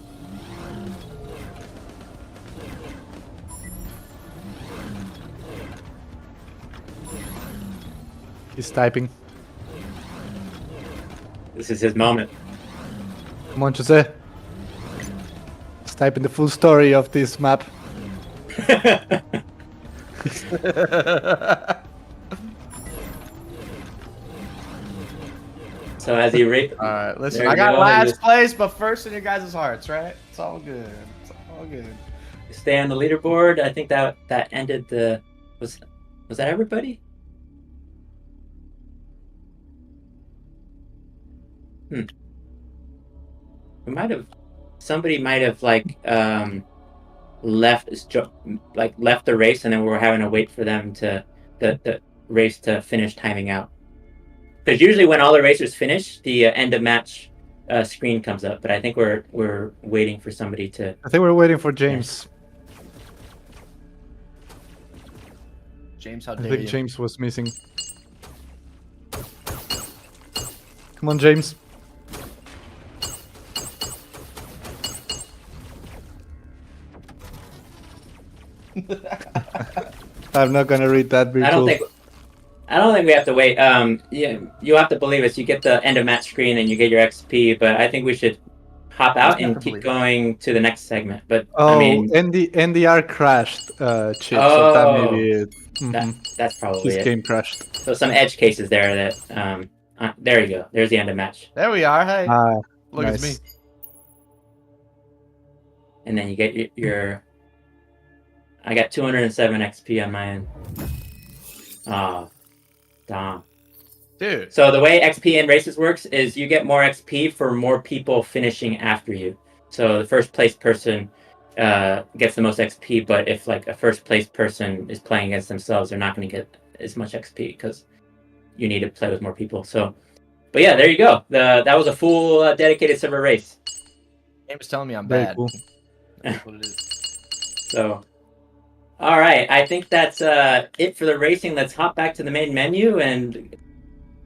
He's typing. This is his moment. Come on, Jose. He's typing the full story of this map. So as he Alright, listen, There I you got go, last just- place, but first in your guys' hearts, right? It's all good. It's all good. stay on the leaderboard, I think that ended the was that everybody? We might have somebody might have like left the race, and then we were having to wait for them to the race to finish timing out. Because usually when all the racers finish, the end of match screen comes up. But I think we're waiting for somebody to. I think we're waiting for James. James, how I dare think you? James was missing. Come on, James. I'm not gonna read that. I don't think we have to wait. Yeah, you have to believe us. You get the end of match screen and you get your XP. But I think we should hop out and keep going to the next segment. But Oh, I mean, NDR crashed, Chip. So that may be it. that's probably His it. game crashed. So some edge cases there that there you go. There's the end of match, There we are. Hey, look at me. Nice. and then you get your. I got 207 XP on my end. Ah, Dom. Dude. So the way XP in races works is you get more XP for more people finishing after you. So the first place person gets the most XP, but if like a first place person is playing against themselves, they're not going to get as much XP because you need to play with more people. So, but yeah, there you go. That was a full dedicated server race. James telling me I'm Very bad. cool. That's what it is. So, all right, I think that's it for the racing. Let's hop back to the main menu and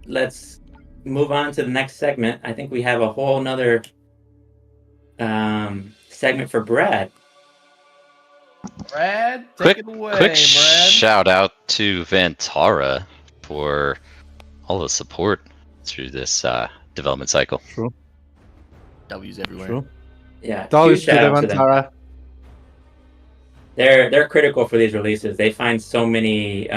let's move on to the next segment. I think we have a whole nother segment for Brad. Brad, take it away, Brad. Shout out to Vantara for all the support through this development cycle. True. W's everywhere. True. Yeah, Dollars huge to shout the out to them. Vantara. They're critical for these releases. They find so many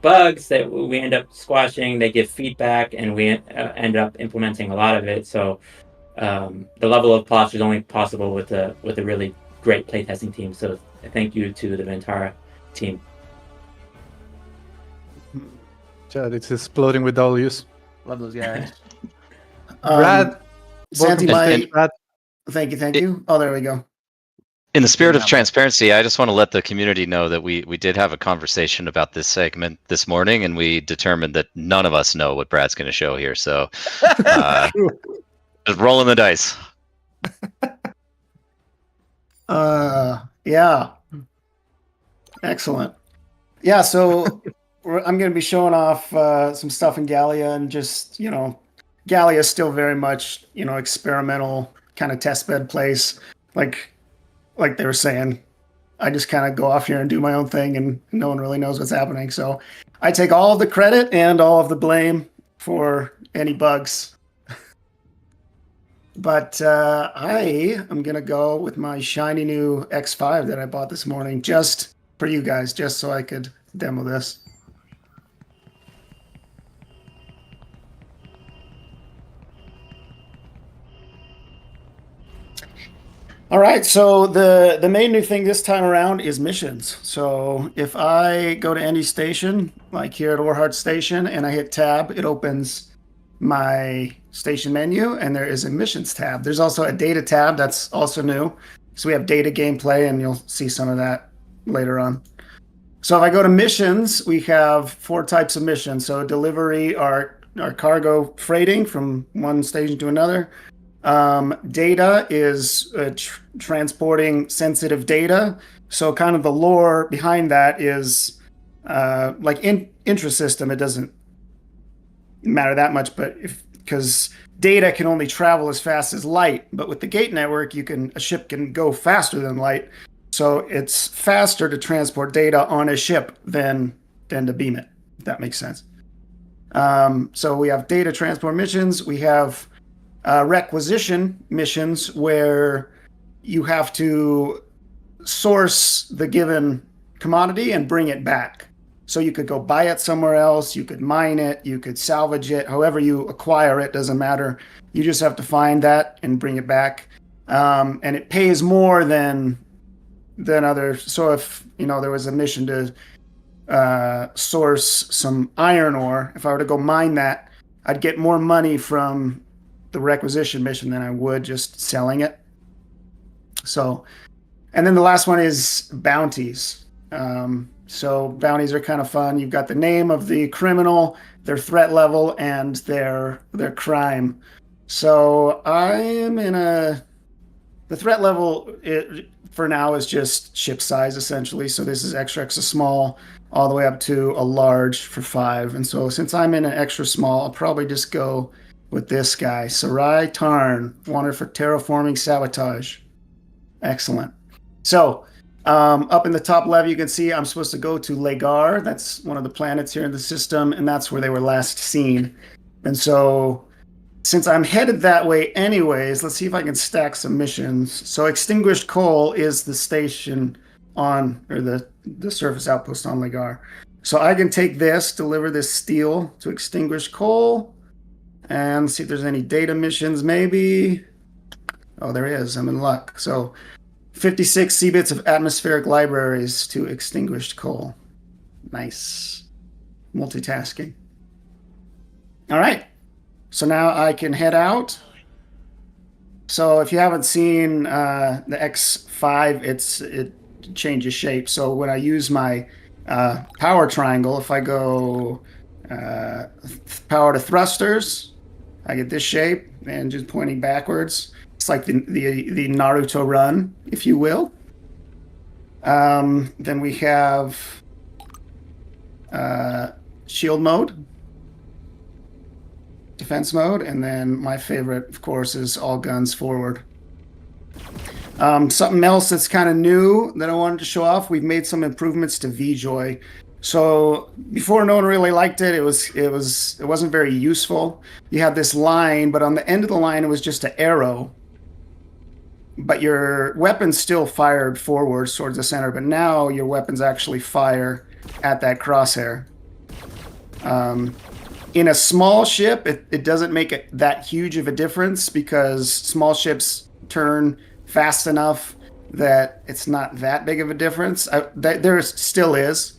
bugs that we end up squashing. They give feedback, and we end up implementing a lot of it. So the level of polish is only possible with a really great playtesting team. So thank you to the Vantara team. Chad, it's exploding with W's. Love those guys. Brad, Santi, welcome to Brad. thank you. Oh, there we go. In the spirit of transparency, I just want to let the community know that we did have a conversation about this segment this morning, and we determined that none of us know what Brad's going to show here. So just rolling the dice. Yeah. Excellent. Yeah, so I'm going to be showing off some stuff in Galia, and just, Galia is still very much, experimental kind of testbed place. Like they were saying, I just kind of go off here and do my own thing, and no one really knows what's happening. So I take all of the credit and all of the blame for any bugs. But I am going to go with my shiny new X5 that I bought this morning just for you guys, just so I could demo this. All right, so the main new thing this time around is missions. So if I go to any station, like here at Orhart Station, and I hit tab, it opens my station menu, and there is a missions tab. There's also a data tab that's also new. So we have data gameplay, and you'll see some of that later on. So if I go to missions, we have 4 types of missions. So delivery, our cargo freighting from one station to another. Data is transporting sensitive data. So kind of the lore behind that is like intra-system, it doesn't matter that much, but because data can only travel as fast as light, but with the gate network, a ship can go faster than light. So it's faster to transport data on a ship than to beam it, if that makes sense. So we have data transport missions. We have requisition missions where you have to source the given commodity and bring it back. So you could go buy it somewhere else, you could mine it, you could salvage it, however you acquire it, doesn't matter. You just have to find that and bring it back. And it pays more than others. So if, there was a mission to source some iron ore, if I were to go mine that, I'd get more money from the requisition mission than I would just selling it. So, and then the last one is bounties. So bounties are kind of fun. You've got the name of the criminal, their threat level, and their crime. So I am in the threat level for now is just ship size essentially. So this is extra small all the way up to a large for 5. And so since I'm in an extra small, I'll probably just go with this guy, Sarai Tarn, wanted for terraforming sabotage. Excellent. So up in the top left, you can see I'm supposed to go to Legar. That's one of the planets here in the system, and that's where they were last seen. And so since I'm headed that way anyways, let's see if I can stack some missions. So Extinguished Coal is the station or the surface outpost on Legar. So I can take this, deliver this steel to Extinguished Coal, and see if there's any data missions, maybe. Oh, there is. I'm in luck. So 56 C-bits of atmospheric libraries to Extinguished Coal. Nice. Multitasking. All right. So now I can head out. So if you haven't seen the X5, it changes shape. So when I use my power triangle, if I go power to thrusters, I get this shape, and just pointing backwards. It's like the Naruto run, if you will. Then we have shield mode, defense mode, and then my favorite, of course, is all guns forward. Something else that's kind of new that I wanted to show off, we've made some improvements to VJoy. So before, no one really liked it. It wasn't very useful. You had this line, but on the end of the line, it was just an arrow. But your weapons still fired forwards towards the center. But now your weapons actually fire at that crosshair. In a small ship, it doesn't make it that huge of a difference because small ships turn fast enough that it's not that big of a difference. There still is.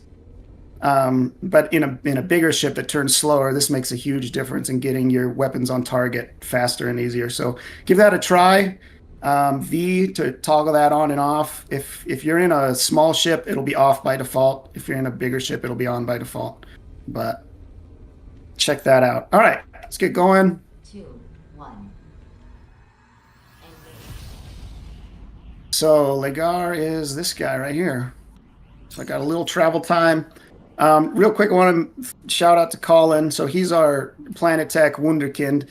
But in a bigger ship that turns slower, this makes a huge difference in getting your weapons on target faster and easier. So give that a try. V to toggle that on and off. If you're in a small ship, it'll be off by default. If you're in a bigger ship, it'll be on by default. But check that out. All right, let's get going. 2, 1. So Legar is this guy right here. So I got a little travel time. Real quick, I want to shout out to Colin. So he's our Planet Tech wunderkind.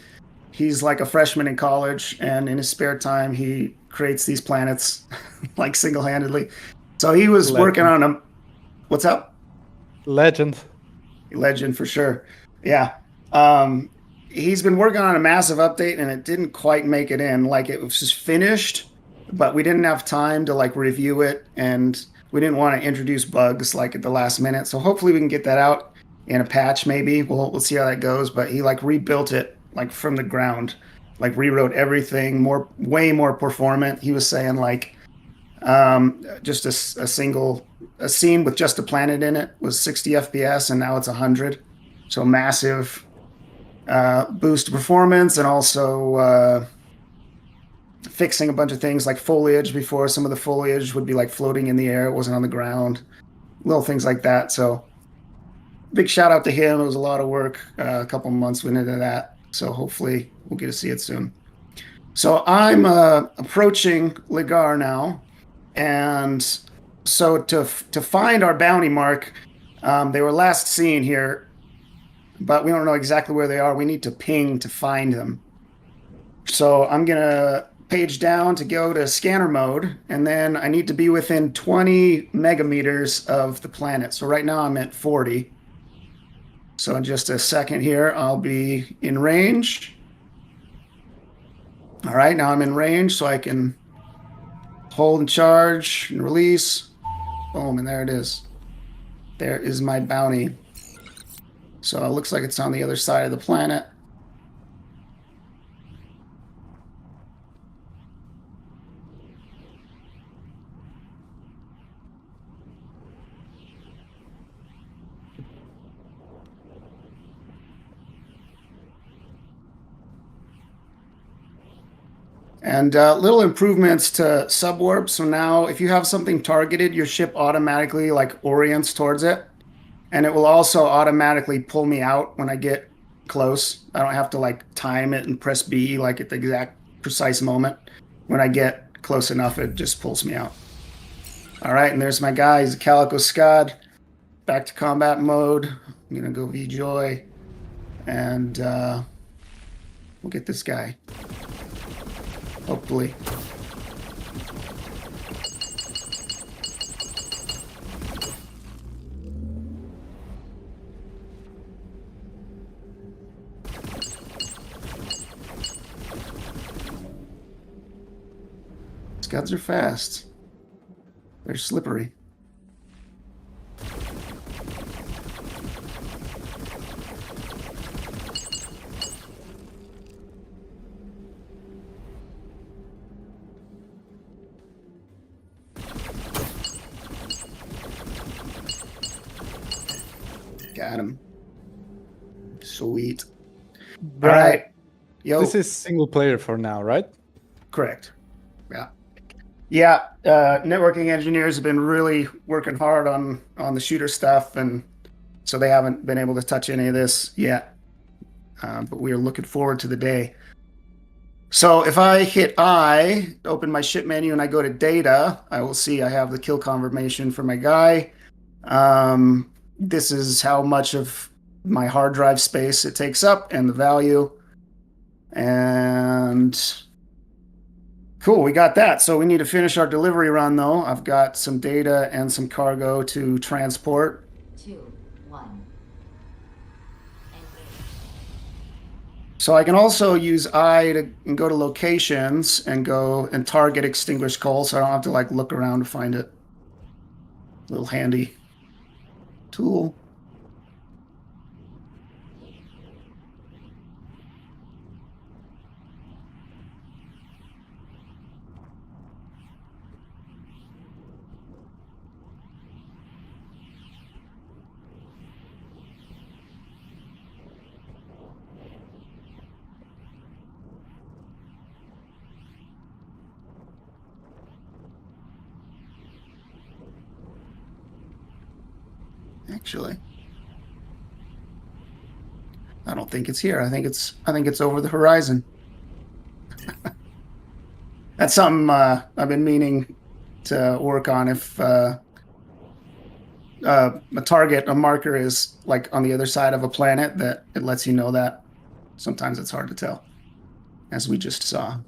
He's like a freshman in college, and in his spare time, he creates these planets like single-handedly. So he was working on them. What's up? Legend For sure. Yeah. He's been working on a massive update, and it didn't quite make it in. Like, it was just finished, but we didn't have time to like review it, and we didn't want to introduce bugs like at the last minute. So hopefully we can get that out in a patch. Maybe we'll see how that goes. But he like rebuilt it like from the ground, like rewrote everything, way more performant. He was saying like just a scene with just a planet in it was 60 FPS, and now it's 100. So massive boost to performance, and also fixing a bunch of things like foliage. Before, some of the foliage would be like floating in the air, it wasn't on the ground, little things like that. So big shout out to him. It was a lot of work. A couple months went into that, so hopefully we'll get to see it soon. So I'm approaching Legar now, and so to find our bounty mark, they were last seen here, but we don't know exactly where they are. We need to ping to find them. So I'm gonna page down to go to scanner mode, and then I need to be within 20 megameters of the planet. So right now I'm at 40. So in just a second here, I'll be in range. All right, now I'm in range, so I can hold and charge and release. Boom, and there it is. There is my bounty. So it looks like it's on the other side of the planet. And little improvements to subwarp. So now if you have something targeted, your ship automatically like orients towards it. And it will also automatically pull me out when I get close. I don't have to like time it and press B like at the exact precise moment. When I get close enough, it just pulls me out. All right, and there's my guy. He's a Calico Scud. Back to combat mode. I'm going to go VJoy. And we'll get this guy. Hopefully. Scuds are fast. They're slippery. Got him. Sweet. All right. Yo. This is single player for now, right? Correct. Yeah. Yeah. Networking engineers have been really working hard on the shooter stuff, and so they haven't been able to touch any of this yet. But we are looking forward to the day. So if I hit I, open my ship menu, and I go to data, I will see I have the kill confirmation for my guy. This is how much of my hard drive space it takes up and the value. And Cool, we got that. So we need to finish our delivery run, though. I've got some data and some cargo to transport. 2, 1. So I can also use I to go to locations and go and target extinguished coal, so I don't have to like look around to find it. Little handy tool. Actually, I don't think it's here. I think it's over the horizon. That's something I've been meaning to work on. If a marker is like on the other side of a planet, that it lets you know that. Sometimes it's hard to tell, as we just saw.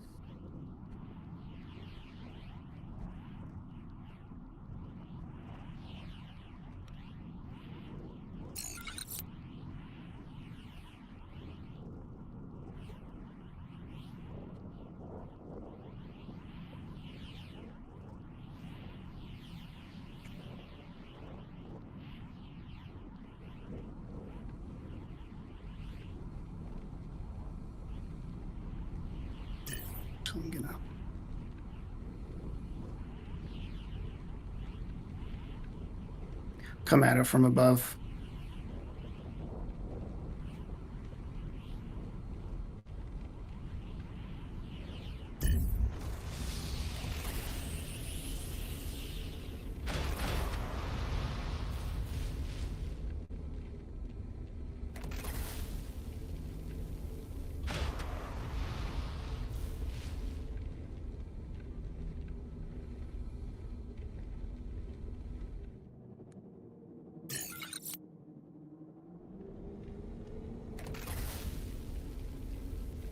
I'm gonna come at it from above.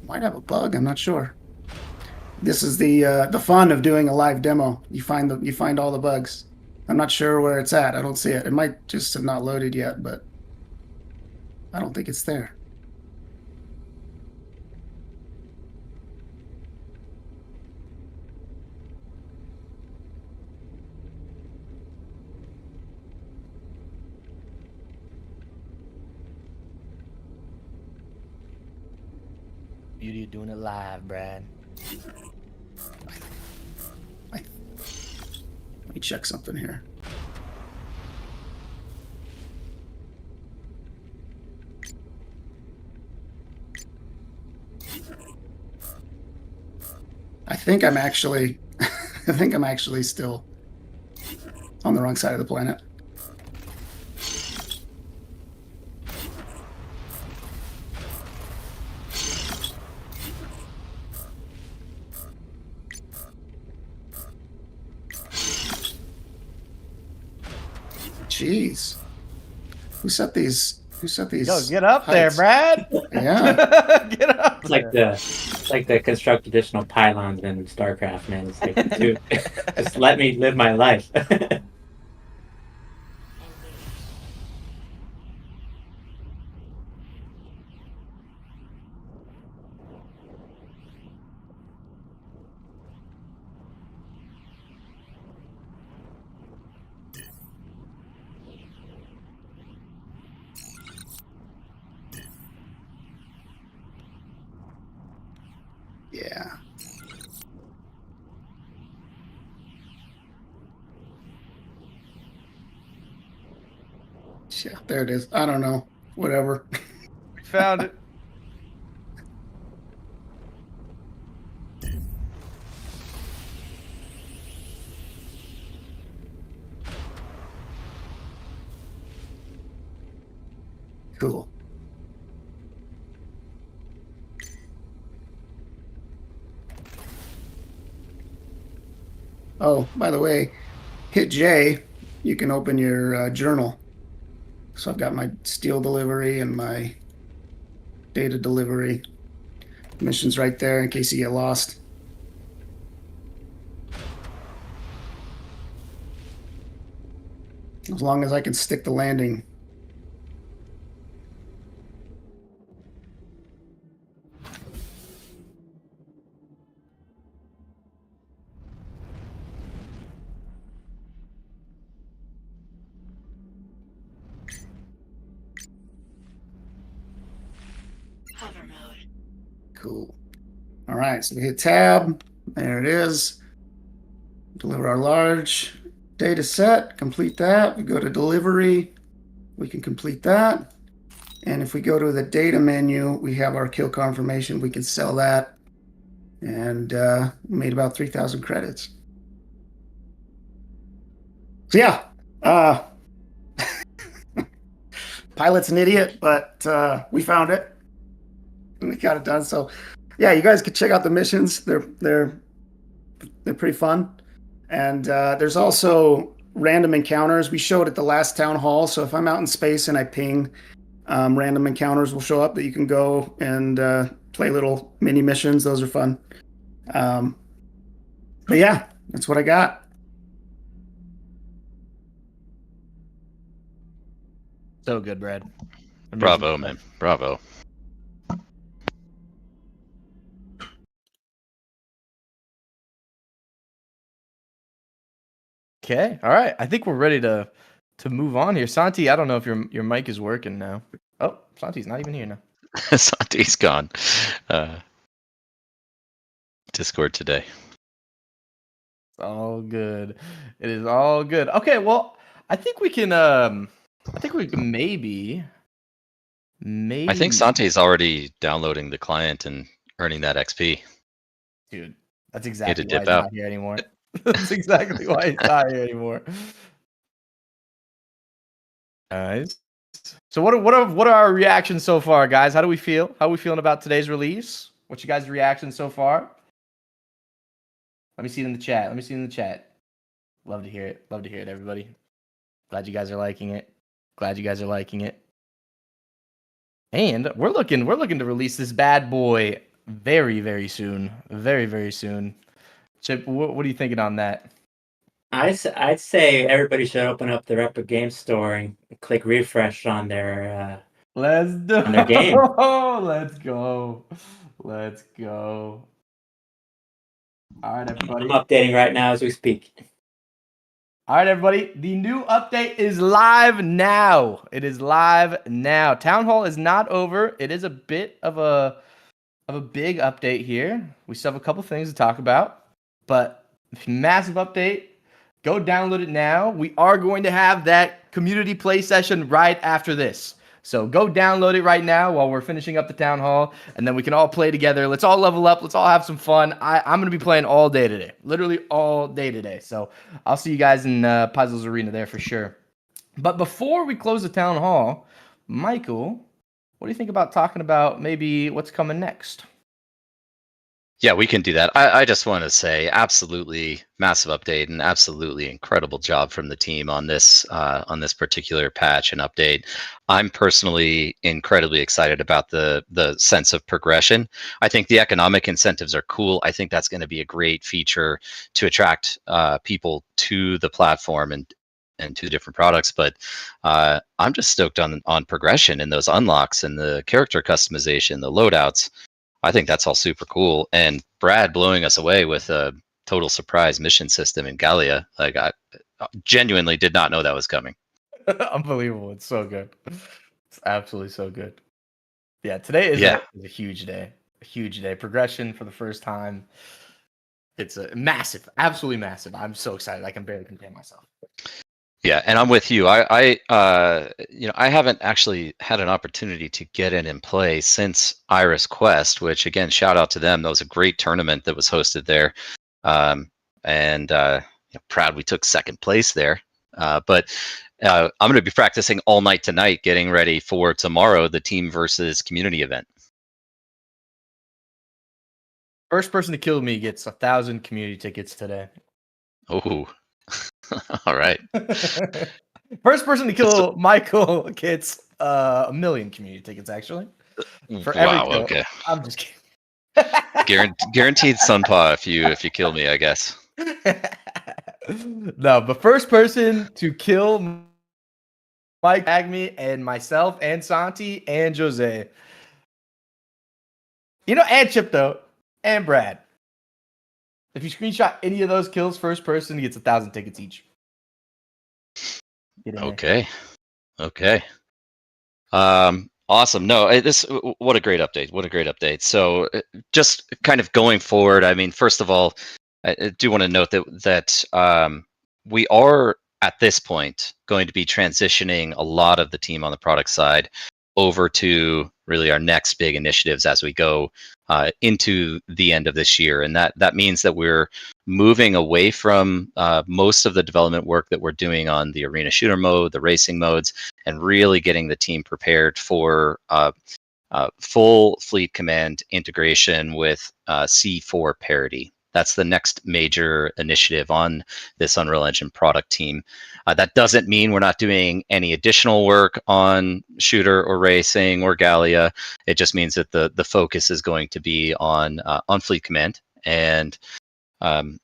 Might have a bug. I'm not sure. This is the fun of doing a live demo. You find all the bugs. I'm not sure where it's at. I don't see it. It might just have not loaded yet, but I don't think it's there. Beauty of doing it live, Brad. Let me check something here. I think I'm actually still on the wrong side of the planet. Jeez. Who set these? Yo, get up there, heights? Brad. Yeah. Get up. It's like the construct additional pylons in StarCraft, man. It's like, dude, just let me live my life. Yeah. Yeah, there it is. I don't know. Whatever. We found it. Cool. Oh, by the way, hit J, you can open your journal. So I've got my steel delivery and my data delivery missions right there in case you get lost. As long as I can stick the landing. Hover mode. Cool. All right, so we hit tab. There it is. Deliver our large data set, complete that. We go to delivery, we can complete that. And if we go to the data menu, we have our kill confirmation. We can sell that. And we made about 3,000 credits. So yeah, pilot's an idiot, but we found it. And we got it done. So yeah, you guys could check out the missions. They're pretty fun. And there's also random encounters. We showed at the last town hall. So if I'm out in space and I ping, random encounters will show up that you can go and play little mini missions. Those are fun. But yeah, that's what I got. So good, Brad. Amazing. Bravo, man. Bravo. Okay. All right. I think we're ready to move on here. Santi, I don't know if your mic is working now. Oh, Santi's not even here now. Santi's gone. Discord today. It's all good. It is all good. Okay, well, I think we can maybe I think Santi's already downloading the client and earning that XP. dude, that's exactly to why dip he's out. not here anymore. That's exactly why he's not here anymore. Nice. So what are our reactions so far, guys? How do we feel? How are we feeling about today's release? What's your guys' reactions so far? Let me see it in the chat. Love to hear it. Love to hear it, everybody. Glad you guys are liking it. And we're looking to release this bad boy very, very soon. Very, very soon. Chip, what are you thinking on that? I'd say everybody should open up their Epic Game Store and click refresh on their Let's do on their game. Let's go. All right, everybody. I'm updating right now as we speak. All right, everybody. The new update is live now. It is live now. Town Hall is not over. It is a bit of a big update here. We still have a couple things to talk about, but massive update. Go download it now. We are going to have that community play session right after this. So go download it right now while we're finishing up the town hall, and then we can all play together. Let's all level up. Let's all have some fun. I'm going to be playing all day today, literally all day today. So I'll see you guys in Paizul's arena there for sure. But before we close the town hall, Michael, what do you think about talking about maybe what's coming next? Yeah, we can do that. I just want to say absolutely massive update and absolutely incredible job from the team on this particular patch and update. I'm personally incredibly excited about the sense of progression. I think the economic incentives are cool. I think that's going to be a great feature to attract people to the platform and to the different products. But I'm just stoked on progression and those unlocks and the character customization, the loadouts. I think that's all super cool. And Brad blowing us away with a total surprise mission system in Galia. Like, I genuinely did not know that was coming. Unbelievable. It's so good. It's absolutely so good. Yeah, today is a huge day. A huge day. Progression for the first time. It's a massive, absolutely massive. I'm so excited. I can barely contain myself. Yeah, and I'm with you. I haven't actually had an opportunity to get in and play since Iris Quest, which again, shout out to them. That was a great tournament that was hosted there, and proud we took second place there. But I'm going to be practicing all night tonight, getting ready for tomorrow, the team versus community event. First person to kill me gets 1,000 community tickets today. Oh. All right. First person to kill Michael gets 1 million community tickets, actually. For every kill. Okay. I'm just kidding. Guaranteed Sunpaw if you kill me, I guess. No, but first person to kill Mike, Agme, and myself, and Santi, and Jose. And Chip, though, and Brad. If you screenshot any of those kills, first person gets 1,000 tickets each. Get in there. Okay. Awesome. No, what a great update. What a great update. So just kind of going forward, I mean, first of all, I do want to note that we are at this point going to be transitioning a lot of the team on the product side over to really our next big initiatives as we go into the end of this year. And that means that we're moving away from most of the development work that we're doing on the arena shooter mode, the racing modes, and really getting the team prepared for full fleet command integration with C4 parity. That's the next major initiative on this Unreal Engine product team. That doesn't mean we're not doing any additional work on shooter or racing or Galia. It just means that the focus is going to be on fleet command. And of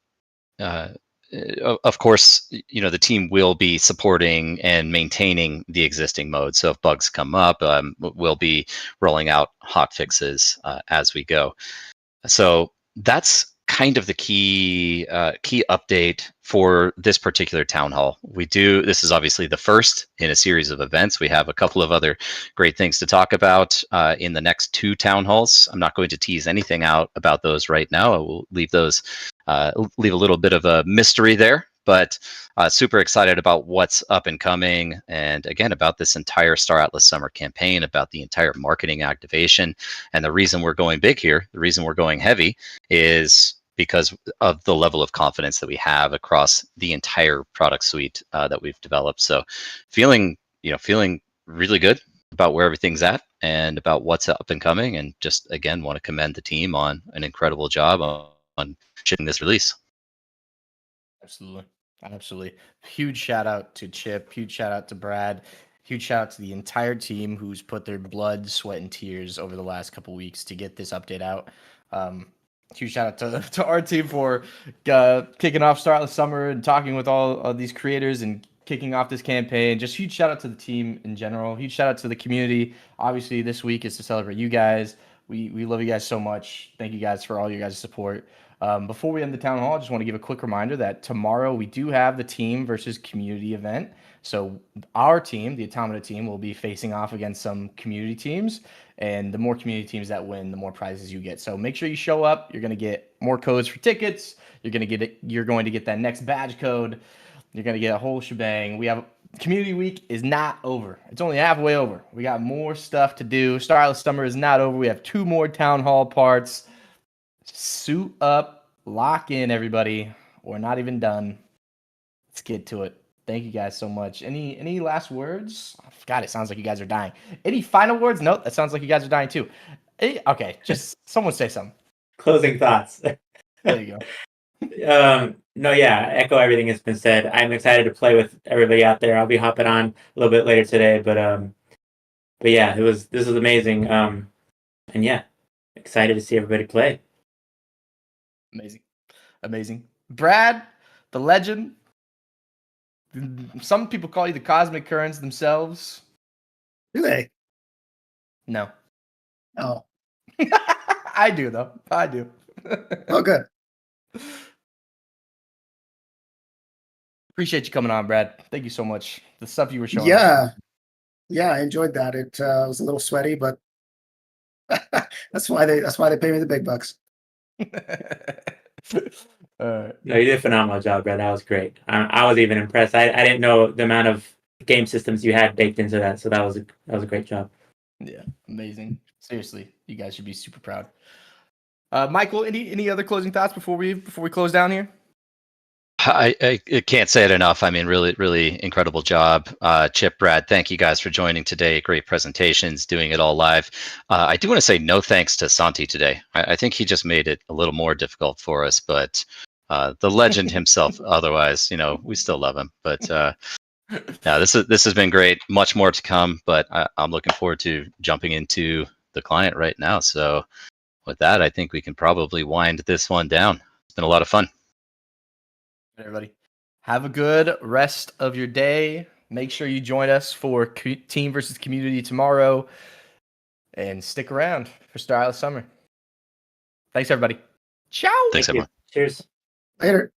course, the team will be supporting and maintaining the existing mode. So if bugs come up, we'll be rolling out hot fixes as we go. So that's kind of the key update for this particular town hall. This is obviously the first in a series of events. We have a couple of other great things to talk about in the next 2 town halls. I'm not going to tease anything out about those right now. I will leave those leave a little bit of a mystery there, but super excited about what's up and coming, and again about this entire Star Atlas summer campaign, about the entire marketing activation. And the reason we're going big here, the reason we're going heavy, is because of the level of confidence that we have across the entire product suite that we've developed. So feeling really good about where everything's at and about what's up and coming, and just again want to commend the team on an incredible job on shipping this release. Absolutely. Huge shout out to Chip, huge shout out to Brad, huge shout out to the entire team who's put their blood, sweat, and tears over the last couple weeks to get this update out. Huge shout out to our team for kicking off Star Atlas Summer and talking with all of these creators and kicking off this campaign. Just huge shout out to the team in general. Huge shout out to the community. Obviously, this week is to celebrate you guys. We love you guys so much. Thank you guys for all your guys' support. Before we end the town hall, I just want to give a quick reminder that tomorrow we do have the team versus community event. So our team, the Automata team, will be facing off against some community teams, and the more community teams that win, the more prizes you get. So make sure you show up. You're going to get more codes for tickets. You're going to get that next badge code. You're going to get a whole shebang. Community week is not over. It's only halfway over. We got more stuff to do. Star Atlas Summer is not over. We have 2 more town hall parts. Suit up, lock in, everybody. We're not even done. Let's get to it. Thank you guys so much. Any last words? God, it sounds like you guys are dying. Any final words? Nope, that sounds like you guys are dying too. Okay, just someone say something. Closing thoughts. There you go. No, yeah, echo everything that's been said. I'm excited to play with everybody out there. I'll be hopping on a little bit later today, but yeah, this was amazing. And yeah, excited to see everybody play. Amazing. Brad, the legend. Some people call you the Cosmic Currents themselves. Do they? No. Oh. I do, though. I do. Oh, good. Appreciate you coming on, Brad. Thank you so much. The stuff you were showing. Yeah. Yeah, I enjoyed that. It was a little sweaty, but that's why they pay me the big bucks. No, you did a phenomenal job, Brad. That was great. I was even impressed. I didn't know the amount of game systems you had baked into that, so that was a great job. Yeah, amazing. Seriously, you guys should be super proud. Michael, any other closing thoughts before we close down here? I can't say it enough. I mean, really, really incredible job. Chip, Brad, thank you guys for joining today. Great presentations, doing it all live. I do want to say no thanks to Santi today. I think he just made it a little more difficult for us, but the legend himself, otherwise, we still love him. But yeah, this has been great. Much more to come, but I'm looking forward to jumping into the client right now. So with that, I think we can probably wind this one down. It's been a lot of fun. Everybody, have a good rest of your day. make sure you join us for team versus community tomorrow, and stick around for Star Atlas Summer. Thanks, everybody. Ciao. Thanks, Thank you. everyone. Cheers. Later.